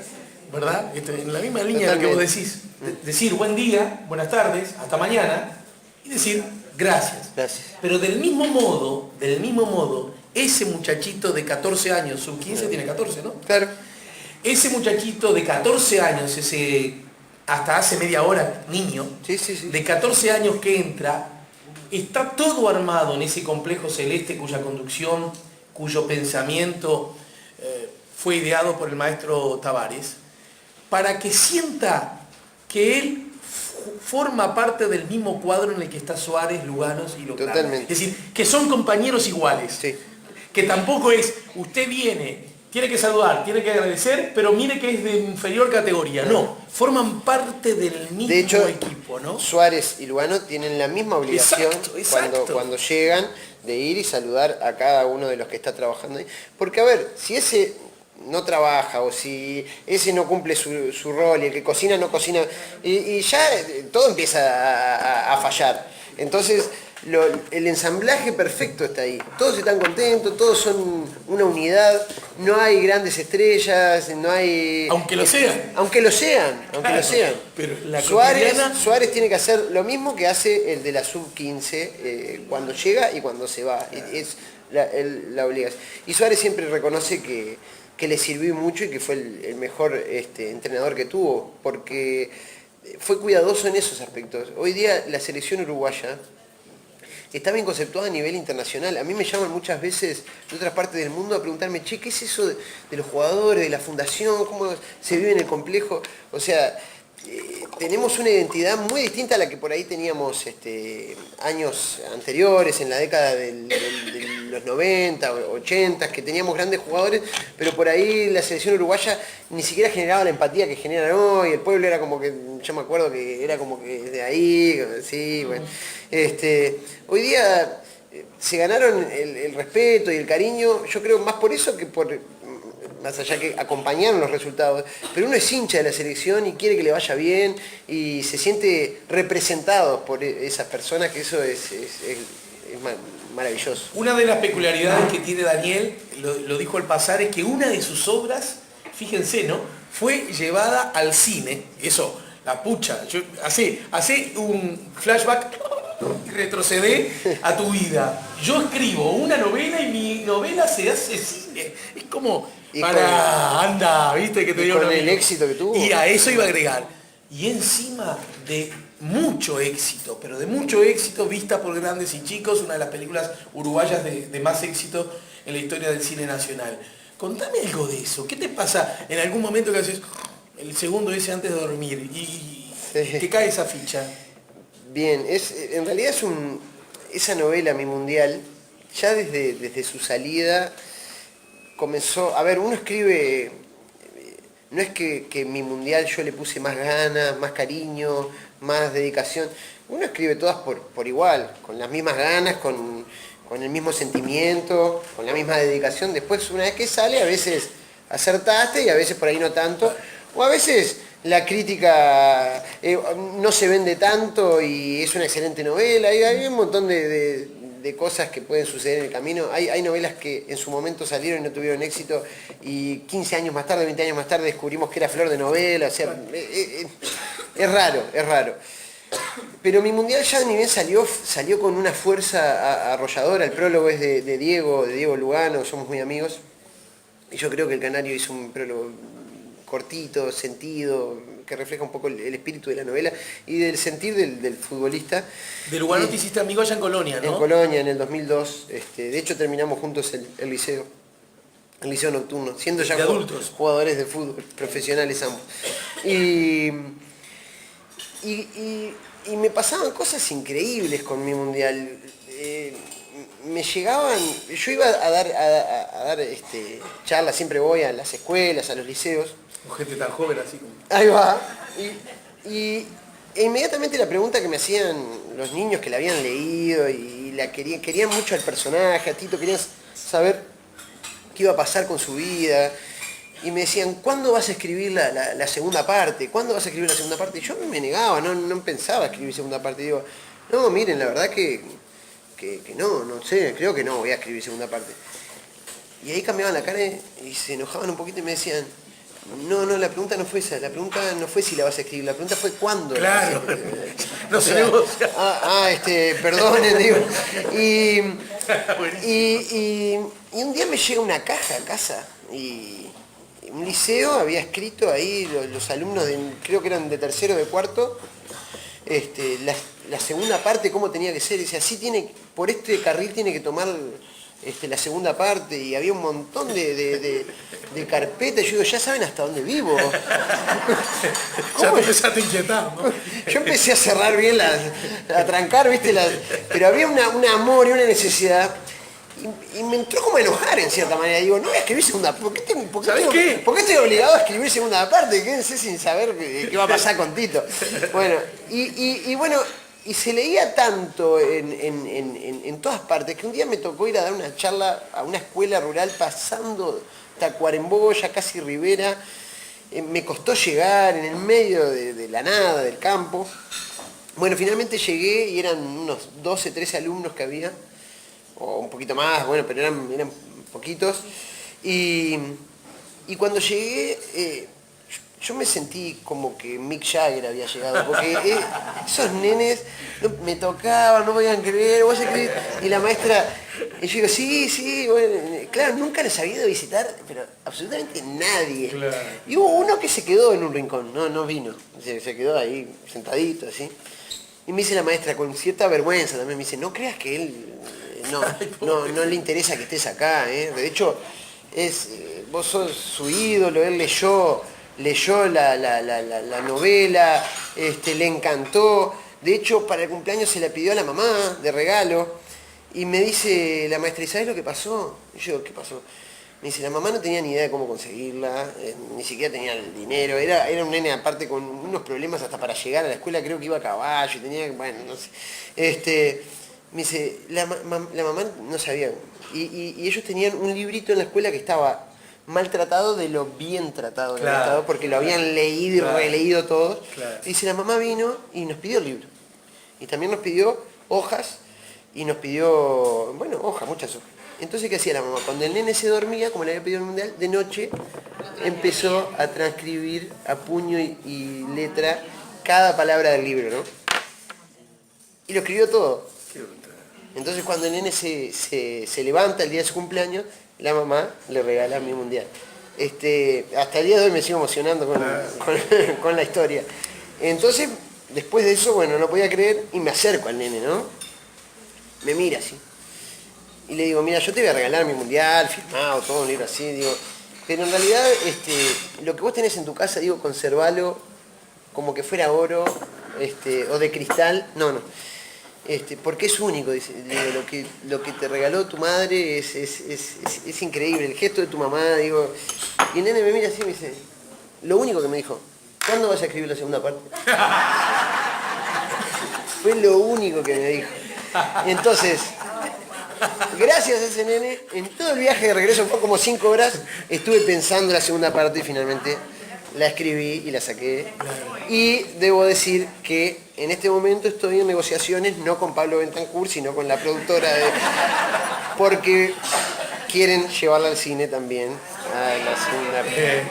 ¿Verdad? En la misma línea de lo que vos decís. Decir buen día, buenas tardes, hasta mañana, y decir gracias. Gracias. Pero del mismo modo, ese muchachito de 14 años, sub-15 tiene 14, ¿no? Claro. Ese muchachito de 14 años, hasta hace media hora, niño, Sí. de 14 años que entra, está todo armado en ese complejo celeste cuya conducción, cuyo pensamiento fue ideado por el maestro Tavares, para que sienta que él forma parte del mismo cuadro en el que está Suárez, Luganos y Loclano. Totalmente. Es decir, que son compañeros iguales. Sí. Que tampoco es, usted viene, tiene que saludar, tiene que agradecer, pero mire que es de inferior categoría. No, forman parte del mismo de hecho, equipo, ¿no? Suárez y Lugano tienen la misma obligación Exacto. Cuando llegan, de ir y saludar a cada uno de los que está trabajando ahí. Porque a ver, si ese no trabaja o si ese no cumple su rol y el que cocina no cocina, y ya todo empieza a fallar. Entonces, el ensamblaje perfecto está ahí. Todos están contentos, todos son una unidad, no hay grandes estrellas, no hay... Aunque lo sean. Aunque lo sean. Pero la Suárez tiene que hacer lo mismo que hace el de la sub-15 cuando llega y cuando se va. Es la obligación. Y Suárez siempre reconoce que le sirvió mucho y que fue el mejor entrenador que tuvo, porque fue cuidadoso en esos aspectos. Hoy día la selección uruguaya está bien conceptuada a nivel internacional. A mí me llaman muchas veces de otras partes del mundo a preguntarme, che, ¿qué es eso de los jugadores, de la fundación? ¿Cómo se vive en el complejo? O sea, tenemos una identidad muy distinta a la que por ahí teníamos años anteriores, en la década de los 90 o 80, que teníamos grandes jugadores, pero por ahí la selección uruguaya ni siquiera generaba la empatía que generan hoy. El pueblo era como que, yo me acuerdo que era como que de ahí, sí, bueno. Hoy día se ganaron el respeto y el cariño, yo creo más por eso que por... más allá que acompañaron los resultados, pero uno es hincha de la selección y quiere que le vaya bien y se siente representado por esas personas, que eso es maravilloso. Una de las peculiaridades que tiene Daniel, lo dijo al pasar, es que una de sus obras, fíjense, ¿no?, fue llevada al cine. Eso, la pucha, hace un flashback y retrocede a tu vida. Yo escribo una novela y mi novela se hace cine. Es como... anda, viste que te dio con el éxito que tuvo. Y a eso iba a agregar. Y encima de mucho éxito, pero de mucho éxito, vista por grandes y chicos, una de las películas uruguayas de más éxito en la historia del cine nacional. Contame algo de eso. ¿Qué te pasa en algún momento que haces el segundo ese antes de dormir y te cae esa ficha? Bien, en realidad esa novela, Mi Mundial, ya desde su salida comenzó, a ver, uno escribe no es que mi mundial yo le puse más ganas, más cariño, más dedicación. Uno escribe todas por igual, con las mismas ganas, con el mismo sentimiento, con la misma dedicación. Después, una vez que sale, a veces acertaste y a veces por ahí no tanto. O a veces la crítica no se vende tanto y es una excelente novela. Hay un montón de cosas que pueden suceder en el camino. Hay novelas que en su momento salieron y no tuvieron éxito y 15 años más tarde, 20 años más tarde descubrimos que era flor de novela. O sea, es raro, es raro. Pero mi mundial ya ni bien salió con una fuerza arrolladora. El prólogo es de Diego Lugano, somos muy amigos. Y yo creo que el Canario hizo un prólogo cortito, sentido, que refleja un poco el espíritu de la novela y del sentir del futbolista. De Lugano te hiciste amigo allá en Colonia, ¿no? En Colonia, en el 2002. De hecho terminamos juntos el liceo nocturno, siendo ya de adultos, jugadores de fútbol, profesionales ambos. Y me pasaban cosas increíbles con mi mundial. Me llegaban, yo iba a dar charlas, siempre voy a las escuelas, a los liceos. Con gente tan joven así como... Ahí va. E inmediatamente la pregunta que me hacían los niños que la habían leído y la querían mucho al personaje, a Tito, querían saber qué iba a pasar con su vida. Y me decían, ¿cuándo vas a escribir la segunda parte? ¿Cuándo vas a escribir la segunda parte? Y yo me negaba, no pensaba escribir segunda parte. Digo, no, miren, la verdad que no sé, creo que no voy a escribir segunda parte. Y ahí cambiaban la cara y se enojaban un poquito y me decían, no, la pregunta no fue esa, la pregunta no fue si la vas a escribir, la pregunta fue cuándo. Claro, no se negocia. Perdonen, digo. Y un día me llega una caja a casa y un liceo había escrito ahí, los alumnos, creo que eran de tercero o de cuarto, la segunda parte cómo tenía que ser. Dice, así por este carril tiene que tomar la segunda parte, y había un montón de carpetas. Yo digo, ya saben hasta dónde vivo. Ya te empezaste a inquietar, ¿no? Yo empecé a cerrar bien, a trancar, ¿viste? Pero había un amor y una necesidad. Y me entró como a enojar en cierta manera. Digo, no voy a escribir segunda parte. ¿Por qué estoy obligado a escribir segunda parte? Quédense sin saber qué va a pasar con Tito. Bueno, y se leía tanto en todas partes que un día me tocó ir a dar una charla a una escuela rural pasando Tacuarembó, ya casi Rivera. Me costó llegar en el medio de la nada, del campo. Bueno, finalmente llegué y eran unos 12, 13 alumnos que había, o un poquito más, bueno, pero eran poquitos. Y cuando llegué, yo me sentí como que Mick Jagger había llegado, porque esos nenes me tocaban, no podían creer, vos escribís, y la maestra, y yo digo, sí, bueno, claro, nunca les había ido a visitar, pero absolutamente nadie. Claro. Y hubo uno que se quedó en un rincón, no vino, se quedó ahí sentadito, así. Y me dice la maestra, con cierta vergüenza también, me dice, no creas que él no le interesa que estés acá, ¿eh? De hecho, vos sos su ídolo, él leyó la novela, le encantó. De hecho, para el cumpleaños se la pidió a la mamá de regalo. Y me dice la maestra, ¿y sabes lo que pasó? Y yo, ¿qué pasó? Me dice, la mamá no tenía ni idea de cómo conseguirla, ni siquiera tenía el dinero. Era un nene aparte con unos problemas hasta para llegar a la escuela, creo que iba a caballo y tenía, bueno, no sé. Me dice, la mamá no sabía. Y ellos tenían un librito en la escuela que estaba maltratado de lo bien tratado, claro, porque lo habían leído y releído todos. Claro. Dice, la mamá vino y nos pidió el libro. Y también nos pidió hojas y nos pidió, bueno, hojas, muchas hojas. Entonces, ¿qué hacía la mamá? Cuando el nene se dormía, como le había pedido el mundial, de noche empezó a transcribir a puño y letra cada palabra del libro, ¿no? Y lo escribió todo. Entonces, cuando el nene se levanta el día de su cumpleaños, la mamá le regala mi mundial. Hasta el día de hoy me sigo emocionando con la historia. Entonces, después de eso, bueno, no podía creer y me acerco al nene, ¿no? Me mira así. Y le digo, mira, yo te voy a regalar mi mundial, firmado, todo un libro así, digo. Pero en realidad, lo que vos tenés en tu casa, digo, conservalo como que fuera oro, o de cristal. No. Porque es único, dice, digo, lo que te regaló tu madre es increíble, el gesto de tu mamá, digo. Y el nene me mira así y me dice, lo único que me dijo, ¿cuándo vas a escribir la segunda parte? Fue lo único que me dijo. Entonces, gracias a ese nene, en todo el viaje de regreso, fue como 5 horas, estuve pensando en la segunda parte y finalmente la escribí y la saqué. Y debo decir que en este momento estoy en negociaciones, no con Pablo Bentancur, sino con la productora, porque quieren llevarla al cine también, a la segunda parte.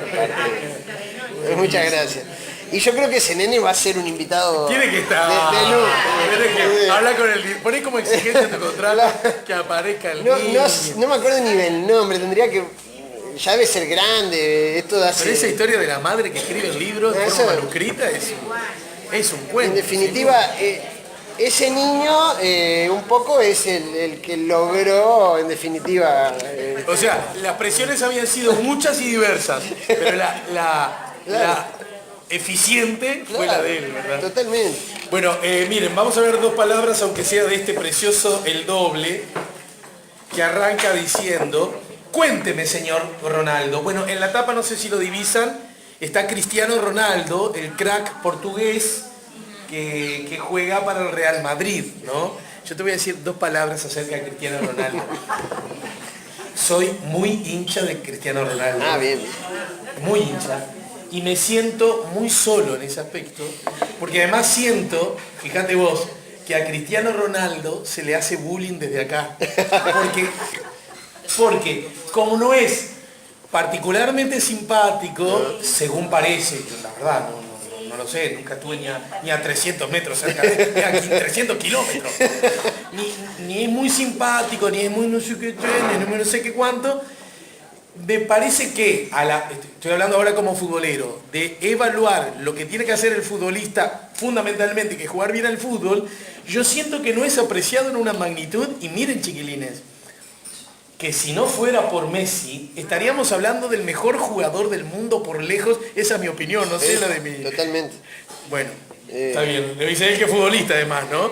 Muchas gracias. Y yo creo que ese nene va a ser un invitado Tiene que estar. de lujo. Tiene que hablar con el. Poné como exigente en tu contrato que aparezca el niño. No me acuerdo ni del nombre, tendría que. Ya debe ser grande, esto hace. Pero esa historia de la madre que escribe el libro de forma manuscrita es un cuento. En definitiva, ese niño un poco es el que logró, en definitiva. O sea, las presiones habían sido muchas y diversas, pero la eficiente fue la de él, ¿verdad? Totalmente. Bueno, miren, vamos a ver 2 palabras, aunque sea de este precioso El Doble, que arranca diciendo, cuénteme, señor Ronaldo. Bueno, en la tapa, no sé si lo divisan, está Cristiano Ronaldo, el crack portugués que juega para el Real Madrid, ¿no? Yo te voy a decir 2 palabras acerca de Cristiano Ronaldo. Soy muy hincha de Cristiano Ronaldo. Ah, bien. Muy hincha. Y me siento muy solo en ese aspecto, porque además siento, fíjate vos, que a Cristiano Ronaldo se le hace bullying desde acá. Porque como no es particularmente simpático, según parece, la verdad, no lo sé, nunca estuve ni a 300 metros cerca, ni a 300 kilómetros. Ni es muy simpático, ni es muy no sé qué, ni no sé qué cuánto. Me parece que, estoy hablando ahora como futbolero, de evaluar lo que tiene que hacer el futbolista fundamentalmente, que es jugar bien al fútbol, yo siento que no es apreciado en una magnitud, y miren chiquilines, que si no fuera por Messi, estaríamos hablando del mejor jugador del mundo por lejos, esa es mi opinión, no sé la de mi... Totalmente. Bueno, está bien, le dice él que es futbolista además, ¿no?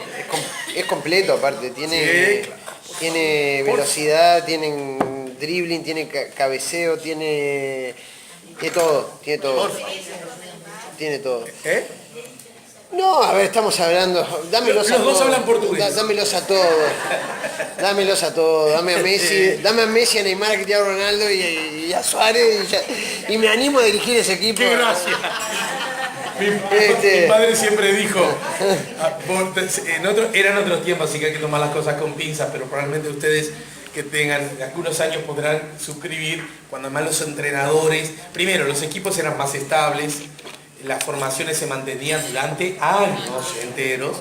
Es completo aparte, tiene, Sí, claro. tiene velocidad, tiene dribbling, tiene cabeceo, tiene todo, tiene todo. Tiene todo. ¿Eh? No, a ver, estamos hablando. Dámelos Los a dos todos. hablan portugués. Dámelos a todos. Dámelos a todos. Dame a Messi, a Neymar, a Cristiano Ronaldo y a Suárez y me animo a dirigir ese equipo. ¡Qué gracia! Mi padre siempre dijo, eran otros tiempos, así que hay que tomar las cosas con pinzas, pero probablemente ustedes que tengan algunos años podrán suscribir, cuando además los entrenadores, primero los equipos eran más estables, las formaciones se mantenían durante años enteros,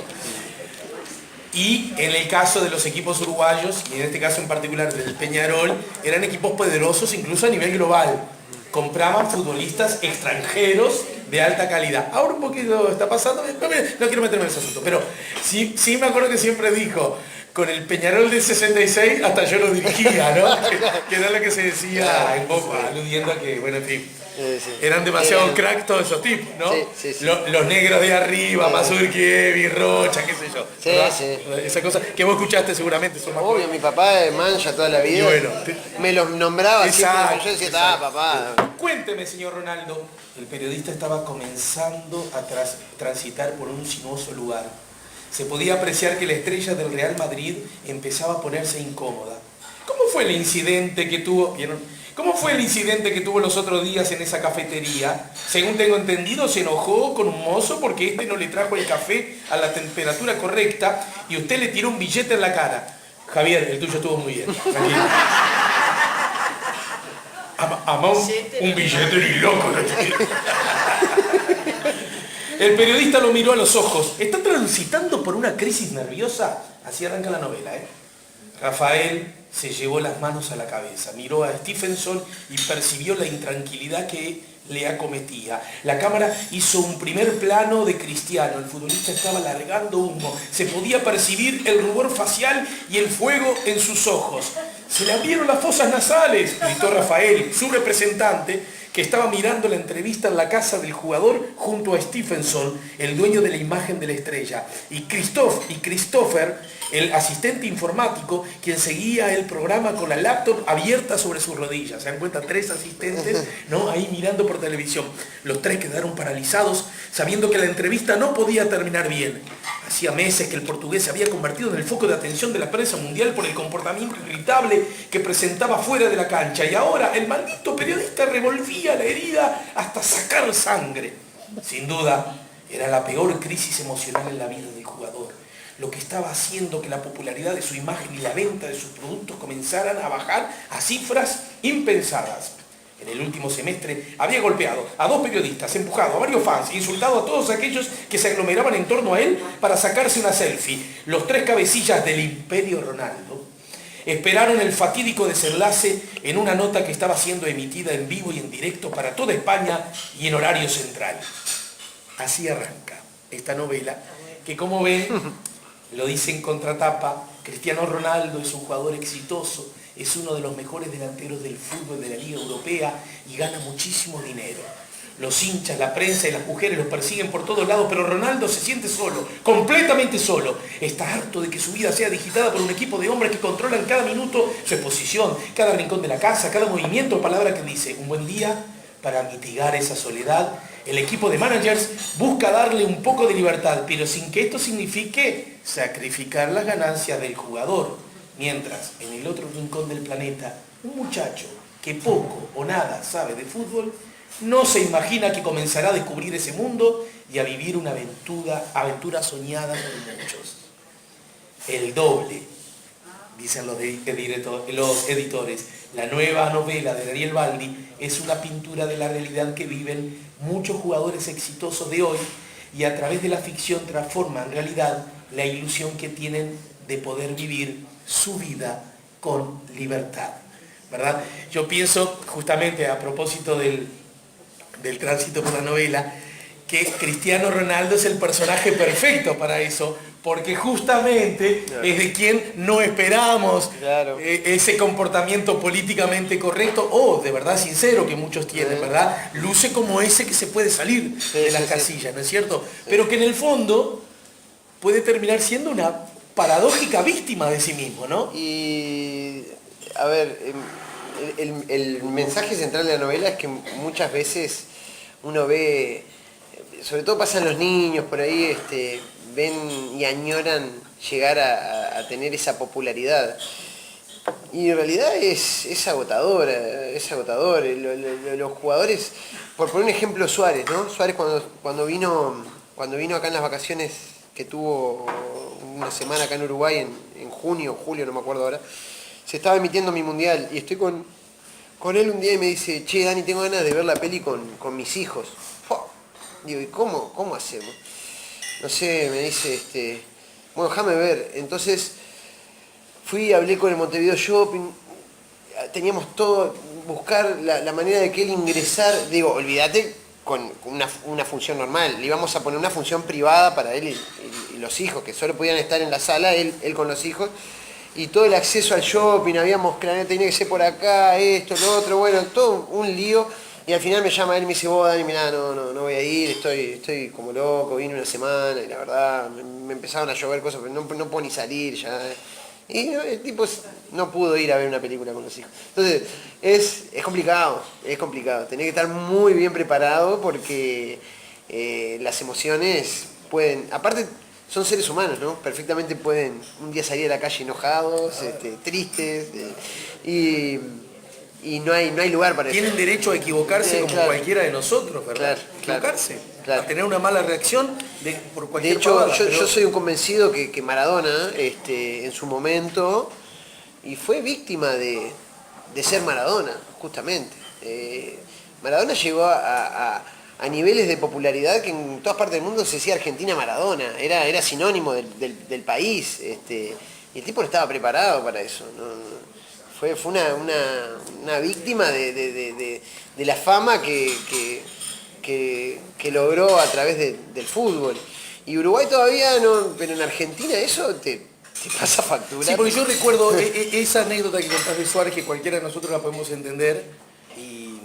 y en el caso de los equipos uruguayos, y en este caso en particular del Peñarol, eran equipos poderosos incluso a nivel global. Compraban futbolistas extranjeros de alta calidad. Ahora un poquito está pasando, no quiero meterme en ese asunto, pero sí me acuerdo que siempre dijo, con el Peñarol del 66 hasta yo lo dirigía, ¿no? Que era lo que se decía en Boca, aludiendo a que, bueno, en fin, eran demasiado crack todos esos tipos, ¿no? Sí. Los negros de arriba, Mazurkiewicz, Rocha, qué sé yo. Sí. Esa cosa que vos escuchaste seguramente. Obvio, mi papá de mancha toda la vida. Y bueno, me los nombraba exacto, siempre. Yo decía, papá. Cuénteme, señor Ronaldo. El periodista estaba comenzando a transitar por un sinuoso lugar. Se podía apreciar que la estrella del Real Madrid empezaba a ponerse incómoda. ¿Cómo fue el incidente que tuvo? ¿Vieron? ¿Cómo fue el incidente que tuvo los otros días en esa cafetería? Según tengo entendido, se enojó con un mozo porque este no le trajo el café a la temperatura correcta y usted le tiró un billete en la cara. Javier, el tuyo estuvo muy bien. Tranquilo. Un billete ni loco. El periodista lo miró a los ojos. ¿Está transitando por una crisis nerviosa? Así arranca la novela, ¿eh? Rafael se llevó las manos a la cabeza, miró a Stephenson y percibió la intranquilidad que le acometía. La cámara hizo un primer plano de Cristiano. El futbolista estaba largando humo. Se podía percibir el rubor facial y el fuego en sus ojos. Se le abrieron las fosas nasales, gritó Rafael, su representante, que estaba mirando la entrevista en la casa del jugador junto a Stephenson, el dueño de la imagen de la estrella. Y Christopher el asistente informático, quien seguía el programa con la laptop abierta sobre sus rodillas. Se dan cuenta, 3 asistentes, ¿no? Ahí mirando por televisión. Los 3 quedaron paralizados, sabiendo que la entrevista no podía terminar bien. Hacía meses que el portugués se había convertido en el foco de atención de la prensa mundial por el comportamiento irritable que presentaba fuera de la cancha. Y ahora el maldito periodista revolvía la herida hasta sacar sangre. Sin duda, era la peor crisis emocional en la vida del jugador, lo que estaba haciendo que la popularidad de su imagen y la venta de sus productos comenzaran a bajar a cifras impensadas. En el último semestre había golpeado a 2 periodistas, empujado a varios fans e insultado a todos aquellos que se aglomeraban en torno a él para sacarse una selfie. Los 3 cabecillas del Imperio Ronaldo esperaron el fatídico desenlace en una nota que estaba siendo emitida en vivo y en directo para toda España y en horario central. Así arranca esta novela, que como ven, lo dice en contratapa, Cristiano Ronaldo es un jugador exitoso, es uno de los mejores delanteros del fútbol de la Liga Europea y gana muchísimo dinero. Los hinchas, la prensa y las mujeres los persiguen por todos lados, pero Ronaldo se siente solo, completamente solo. Está harto de que su vida sea digitada por un equipo de hombres que controlan cada minuto su exposición, cada rincón de la casa, cada movimiento o palabra que dice. Un buen día, para mitigar esa soledad, el equipo de managers busca darle un poco de libertad, pero sin que esto signifique sacrificar las ganancias del jugador. Mientras, en el otro rincón del planeta, un muchacho que poco o nada sabe de fútbol, no se imagina que comenzará a descubrir ese mundo y a vivir una aventura soñada por muchos. El doble, dicen los editores, la nueva novela de Daniel Baldi es una pintura de la realidad que viven muchos jugadores exitosos de hoy y a través de la ficción transforma en realidad la ilusión que tienen de poder vivir su vida con libertad, ¿verdad? Yo pienso justamente a propósito del tránsito por la novela, que Cristiano Ronaldo es el personaje perfecto para eso, porque justamente es de quien no esperamos ese comportamiento políticamente correcto o de verdad sincero que muchos tienen, ¿verdad? Luce como ese que se puede salir de las casillas, ¿no es cierto? Pero que en el fondo puede terminar siendo una paradójica víctima de sí mismo, ¿no? Y, a ver, el mensaje central de la novela es que muchas veces uno ve, sobre todo pasan los niños por ahí, ven y añoran llegar a tener esa popularidad. Y en realidad es agotador, es agotador. Los jugadores, por poner un ejemplo, Suárez, ¿no? Suárez cuando vino acá en las vacaciones que tuvo una semana acá en Uruguay, en junio o julio, no me acuerdo ahora, se estaba emitiendo mi mundial y estoy con él un día y me dice, che, Dani, tengo ganas de ver la peli con mis hijos. Digo, ¿y cómo hacemos? No sé, me dice, bueno, déjame ver. Entonces fui, hablé con el Montevideo Shopping, teníamos todo, buscar la manera de que él ingresar, digo, olvídate con una función normal, le íbamos a poner una función privada para él y los hijos, que solo podían estar en la sala, él con los hijos, y todo el acceso al shopping, habíamos planeado, tenía que ser por acá, esto, lo otro, bueno, todo un lío. Y al final me llama él y me dice, vos Dani, mirá, no voy a ir, estoy como loco, vine una semana y la verdad me empezaron a llover cosas, pero no puedo ni salir ya. Y el tipo no pudo ir a ver una película con los hijos. Entonces, es complicado, tenés que estar muy bien preparado porque las emociones pueden, aparte son seres humanos, ¿no? Perfectamente pueden un día salir a la calle enojados, tristes, y no hay lugar para eso. Tienen derecho a equivocarse como cualquiera de nosotros, ¿verdad? Equivocarse, a tener una mala reacción por cualquier cosa. De hecho, yo soy un convencido que Maradona, en su momento, y fue víctima de ser Maradona, justamente. Maradona llegó a niveles de popularidad que en todas partes del mundo se decía Argentina Maradona, era sinónimo del país, y el tipo no estaba preparado para eso, ¿no? Fue una víctima de la fama que logró a través del fútbol. Y Uruguay todavía no, pero en Argentina eso te pasa factura. Sí, porque yo recuerdo esa anécdota que contás de Suárez, que cualquiera de nosotros la podemos entender y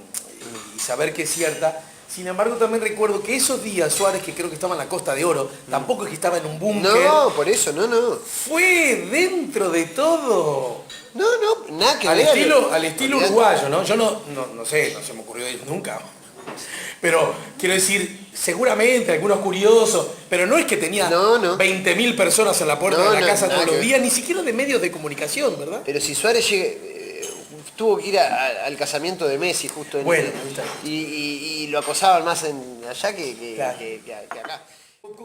saber que es cierta, Sin embargo, también recuerdo que esos días Suárez, que creo que estaba en la Costa de Oro, tampoco es que estaba en un búnker. No, por eso, no. Fue dentro de todo. No, nada que Al ver. estilo uruguayo, ¿no? Yo no sé, no se me ocurrió ir nunca. Pero quiero decir, seguramente algunos curiosos, pero no es que tenía 20.000 personas en la puerta de la casa todos los días, ni siquiera de medios de comunicación, ¿verdad? Pero si Suárez tuvo que ir al casamiento de Messi justo y lo acosaban más allá que acá.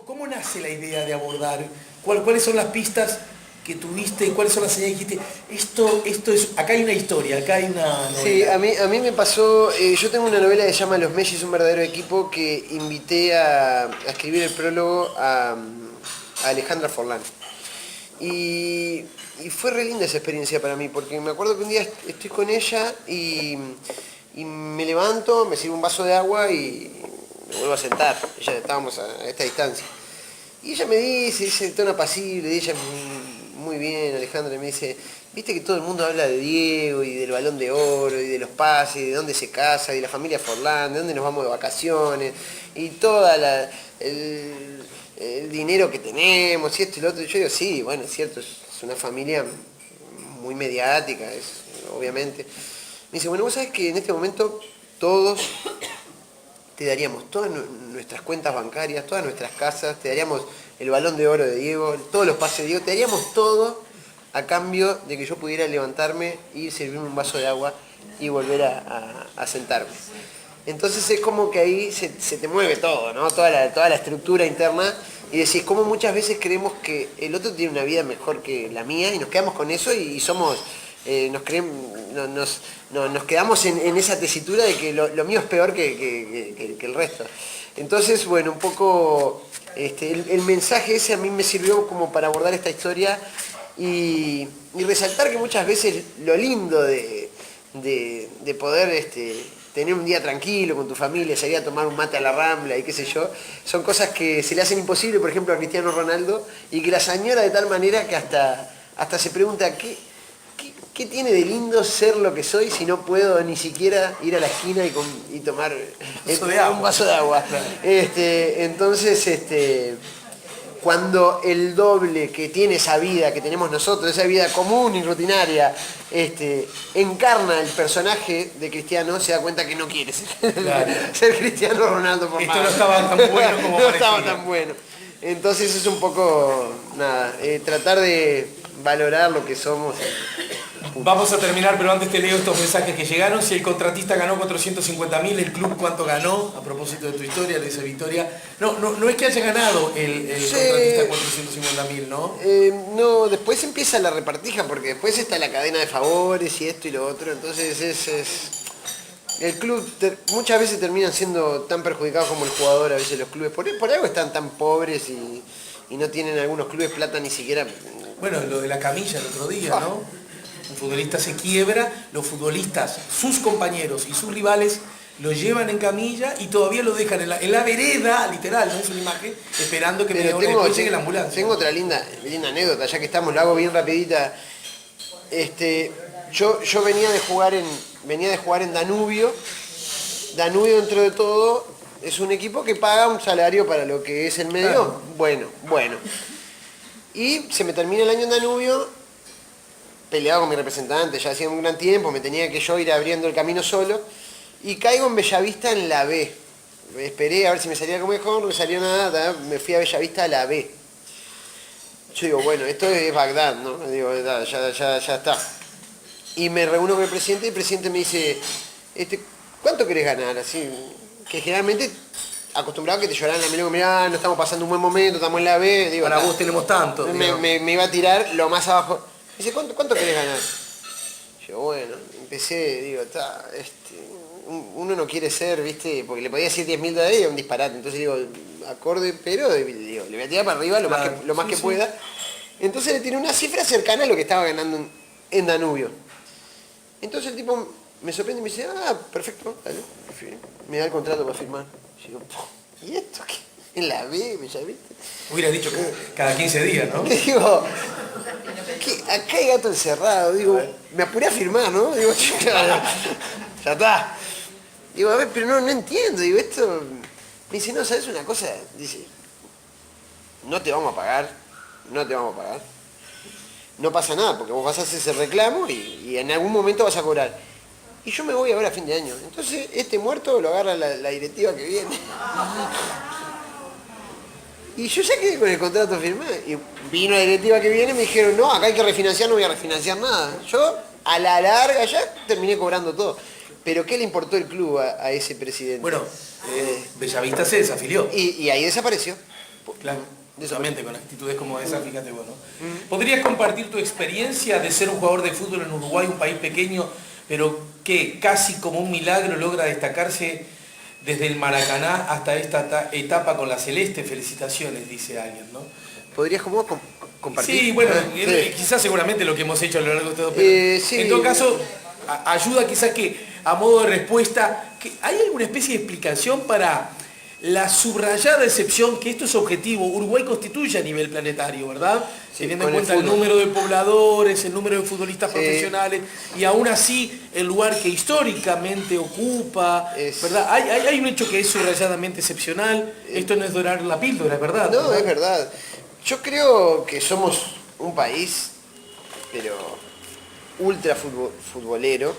¿Cómo nace la idea de abordar? ¿Cuáles son las pistas que tuviste? ¿Cuáles son las señales que dijiste? Esto es, acá hay una historia, acá hay una novela. Sí, a mí me pasó, yo tengo una novela que se llama Los Messi es un verdadero equipo, que invité a escribir el prólogo a Alejandra Forlán. Y fue re linda esa experiencia para mí, porque me acuerdo que un día estoy con ella y me levanto, me sirvo un vaso de agua y me vuelvo a sentar. Ya estábamos a esta distancia. Y ella me dice tono apacible, y ella muy bien, Alejandra, me dice, viste que todo el mundo habla de Diego y del Balón de Oro y de los pases, y de dónde se casa, y de la familia Forlán, de dónde nos vamos de vacaciones, y toda el dinero que tenemos, y esto y lo otro. Yo digo, sí, bueno, es cierto, es una familia muy mediática, obviamente. Me dice, bueno, vos sabés que en este momento todos te daríamos todas nuestras cuentas bancarias, todas nuestras casas, te daríamos el Balón de Oro de Diego, todos los pases de Diego, te daríamos todo a cambio de que yo pudiera levantarme y servirme un vaso de agua y volver a sentarme. Entonces es como que ahí se te mueve todo, ¿no? Toda la estructura interna, y decís, como muchas veces creemos que el otro tiene una vida mejor que la mía y nos quedamos con eso y somos... nos quedamos en esa tesitura de que lo mío es peor que el resto. Entonces, bueno, un poco el mensaje ese a mí me sirvió como para abordar esta historia y resaltar que muchas veces lo lindo de poder tener un día tranquilo con tu familia, salir a tomar un mate a la Rambla y qué sé yo, son cosas que se le hacen imposible, por ejemplo, a Cristiano Ronaldo, y que la añora de tal manera que hasta se pregunta ¿qué tiene de lindo ser lo que soy si no puedo ni siquiera ir a la esquina y tomar un vaso de agua? Entonces, cuando el doble que tiene esa vida que tenemos nosotros, esa vida común y rutinaria, encarna el personaje de Cristiano, se da cuenta que no quiere ser Cristiano Ronaldo por Esto no estaba tan bueno como no estaba tan bueno. Entonces es un poco, tratar de valorar lo que somos. Vamos a terminar, pero antes te leo estos mensajes que llegaron. Si el contratista ganó 450.000, ¿el club cuánto ganó? A propósito de tu historia, de esa victoria. No es que haya ganado el contratista 450.000, ¿no? No, después empieza la repartija, porque después está la cadena de favores y esto y lo otro. Entonces el club muchas veces terminan siendo tan perjudicados como el jugador, a veces los clubes. Por algo están tan pobres y no tienen algunos clubes plata ni siquiera. Bueno, lo de la camilla el otro día, ¿no? Un futbolista se quiebra, los futbolistas, sus compañeros y sus rivales lo llevan en camilla y todavía lo dejan en la vereda, literal, no es una imagen, esperando que después llegue la ambulancia. Tengo otra linda anécdota, ya que estamos, la hago bien rapidita. Yo venía de jugar en Danubio. Danubio, dentro de todo, es un equipo que paga un salario para lo que es el medio. Claro. Bueno. Y se me termina el año en Danubio, peleado con mi representante, ya hacía un gran tiempo, me tenía que yo ir abriendo el camino solo, y caigo en Bellavista en la B. Esperé a ver si me salía algo mejor, no me salió nada, me fui a Bellavista a la B. Yo digo, bueno, esto es Bagdad, ¿no? Digo, ya está. Y me reúno con el presidente, y el presidente me dice, ¿cuánto querés ganar? Así, que generalmente acostumbrado a que te lloraran la mano, mirá, no estamos pasando un buen momento, estamos en la B. Digo, para vos tenemos tanto. Me iba a tirar lo más abajo. Dice, ¿cuánto querés ganar? Yo, bueno, empecé, digo, uno no quiere ser, ¿viste? Porque le podía decir $10.000 y era un disparate. Entonces digo, acorde, pero digo, le voy a tirar para arriba lo más que pueda. Entonces le tiré una cifra cercana a lo que estaba ganando en Danubio. Entonces el tipo me sorprende y me dice, perfecto, dale, me da el contrato para firmar. Yo digo, ¿y esto qué? En la B, ¿ya viste? Hubieras dicho cada 15 días, ¿no? Digo, acá hay gato encerrado, digo, me apuré a firmar, ¿no? Digo, ya está. Digo, a ver, pero no entiendo, digo, esto... Me dice, no, ¿sabes una cosa? Dice, no te vamos a pagar, no te vamos a pagar. No pasa nada, porque vos vas a hacer ese reclamo y en algún momento vas a cobrar. Y yo me voy ahora a fin de año. Entonces, este muerto lo agarra la directiva que viene. Y yo ya quedé con el contrato firmado. Y vino la directiva que viene y me dijeron, no, acá hay que refinanciar, no voy a refinanciar nada. Yo, a la larga, ya terminé cobrando todo. Pero ¿qué le importó el club a ese presidente? Bueno, Bellavista se desafilió. Y ahí desapareció. Claro, justamente con actitudes como esa, fíjate, bueno. ¿Podrías compartir tu experiencia de ser un jugador de fútbol en Uruguay, un país pequeño, pero que casi como un milagro logra destacarse desde el Maracaná hasta esta etapa con la Celeste? Felicitaciones, dice alguien, ¿no? ¿Podrías como compartir? Sí, bueno, Sí. quizás seguramente lo que hemos hecho a lo largo de todo, pero sí. en todo caso, ayuda quizás que, a modo de respuesta, ¿hay alguna especie de explicación para la subrayada excepción que esto es objetivo? Uruguay constituye a nivel planetario, ¿verdad? Sí, teniendo en con el cuenta el fútbol. número de pobladores, el número de futbolistas Sí. profesionales, y aún así el lugar que históricamente ocupa, ¿verdad? Hay un hecho que es subrayadamente excepcional. Esto no es dorar la píldora, es verdad. No, ¿verdad? es verdad. Yo creo que somos un país, pero ultra futbolero,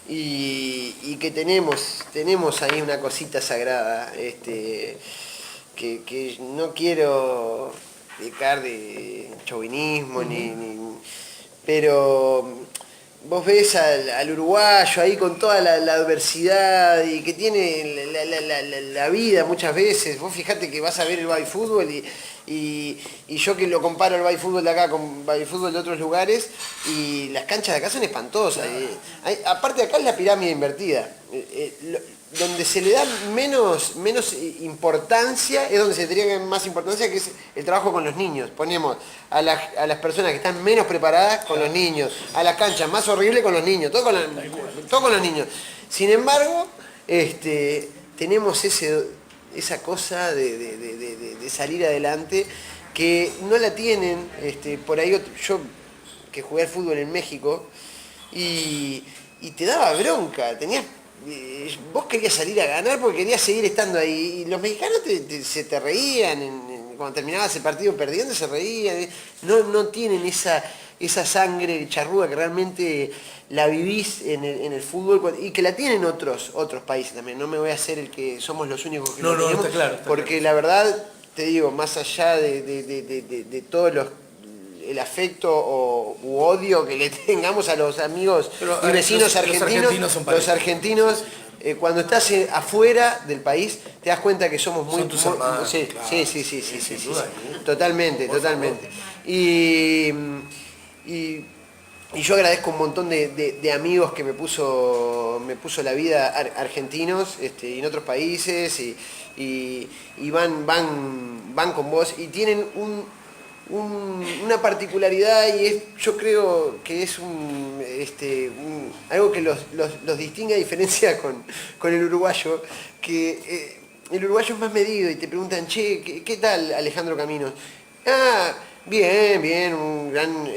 y que tenemos ahí una cosita sagrada, que no quiero pecar de chauvinismo, pero vos ves al uruguayo ahí con toda la adversidad y que tiene la vida muchas veces. Vos fijate que vas a ver el baby fútbol y yo que lo comparo el baby fútbol de acá con baby fútbol de otros lugares, y las canchas de acá son espantosas. Aparte de acá es la pirámide invertida. Donde se le da menos importancia es donde se tendría que dar más importancia, que es el trabajo con los niños. Ponemos a las personas que están menos preparadas con los niños, a las canchas más horribles con los niños, todo con los niños. Sin embargo, tenemos esa cosa de salir adelante que no la tienen. Por ahí yo que jugué al fútbol en México y te daba bronca, vos querías salir a ganar porque querías seguir estando ahí, y los mexicanos se te reían, cuando terminabas el partido perdiendo se reían, no tienen esa sangre charrúa que realmente la vivís en el fútbol, y que la tienen otros países también. No me voy a hacer el que somos los únicos que lo tenemos, está claro, porque la verdad, te digo, más allá de todos el afecto u odio que le tengamos a los amigos y vecinos argentinos, los argentinos, cuando estás afuera del país te das cuenta que somos muy... Son tus hermanos, sí, claro. sí, duda, totalmente. Y yo agradezco un montón de amigos que me puso la vida argentinos, y en otros países, y van con vos y tienen una particularidad, y yo creo que es algo que los distingue a diferencia con el uruguayo, que el uruguayo es más medido y te preguntan, che, ¿qué tal Alejandro Caminos? Ah, bien, un gran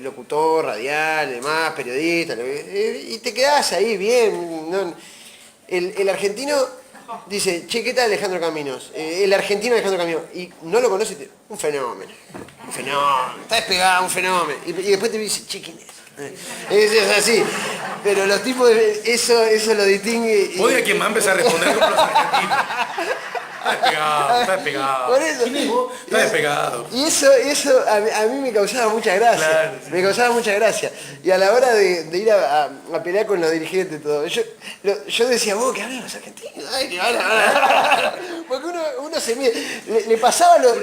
locutor radial, demás, periodista, y te quedás ahí bien. ¿No? El argentino dice, che, ¿qué tal Alejandro Caminos? El argentino Alejandro Caminos, y no lo conoce, un fenómeno, está despegado, un fenómeno, y después te dice, che, ¿quién es? Es así, pero los tipos, eso lo distingue. Voy a quien va a empezar a responder como los argentinos. Está despegado. Por eso, ¿Quién es vos? Está despegado. Y eso a mí me causaba mucha gracia. Claro, sí. Me causaba mucha gracia. Y a la hora de ir a pelear con los dirigentes y todo, yo decía, vos, que hablan los argentinos. Ay, que porque uno se mide. Le pasaba lo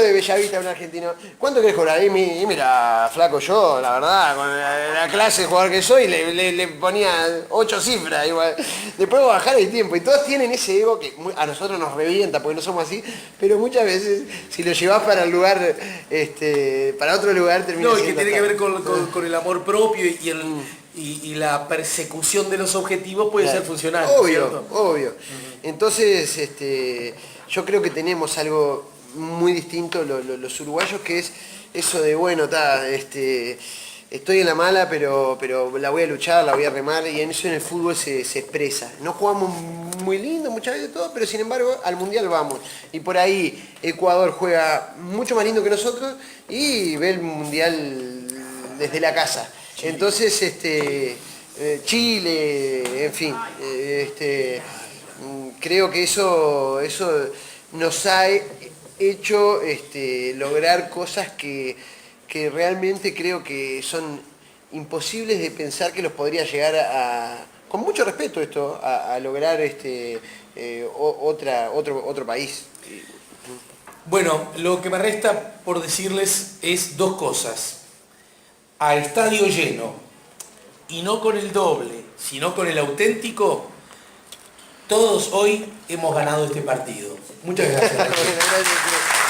de Bellavista a un argentino. ¿Cuánto querés cobrar? Y mira, flaco, yo, la verdad, con la clase de jugador que soy, le ponía 8 cifras. Igual. Después bajar el tiempo. Y todos tienen ese ego que a nosotros nos revienta porque no somos así, pero muchas veces si lo llevas para el lugar, para otro lugar termina No, y que siendo tiene que ver con el amor propio y la persecución de los objetivos puede ser funcional. Obvio. Entonces, yo creo que tenemos algo muy distinto los uruguayos, que es eso de, bueno, estoy en la mala, pero la voy a luchar, la voy a remar, y en eso en el fútbol se expresa. No jugamos muy lindo muchas veces todo, pero sin embargo al Mundial vamos. Y por ahí Ecuador juega mucho más lindo que nosotros y ve el Mundial desde la casa. Entonces, Chile, en fin, creo que eso nos ha hecho lograr cosas que realmente creo que son imposibles de pensar que los podría llegar con mucho respeto esto, a lograr otro país. Bueno, lo que me resta por decirles es dos cosas. A estadio lleno, y no con el doble, sino con el auténtico, todos hoy hemos ganado este partido. Muchas gracias. Bueno, gracias.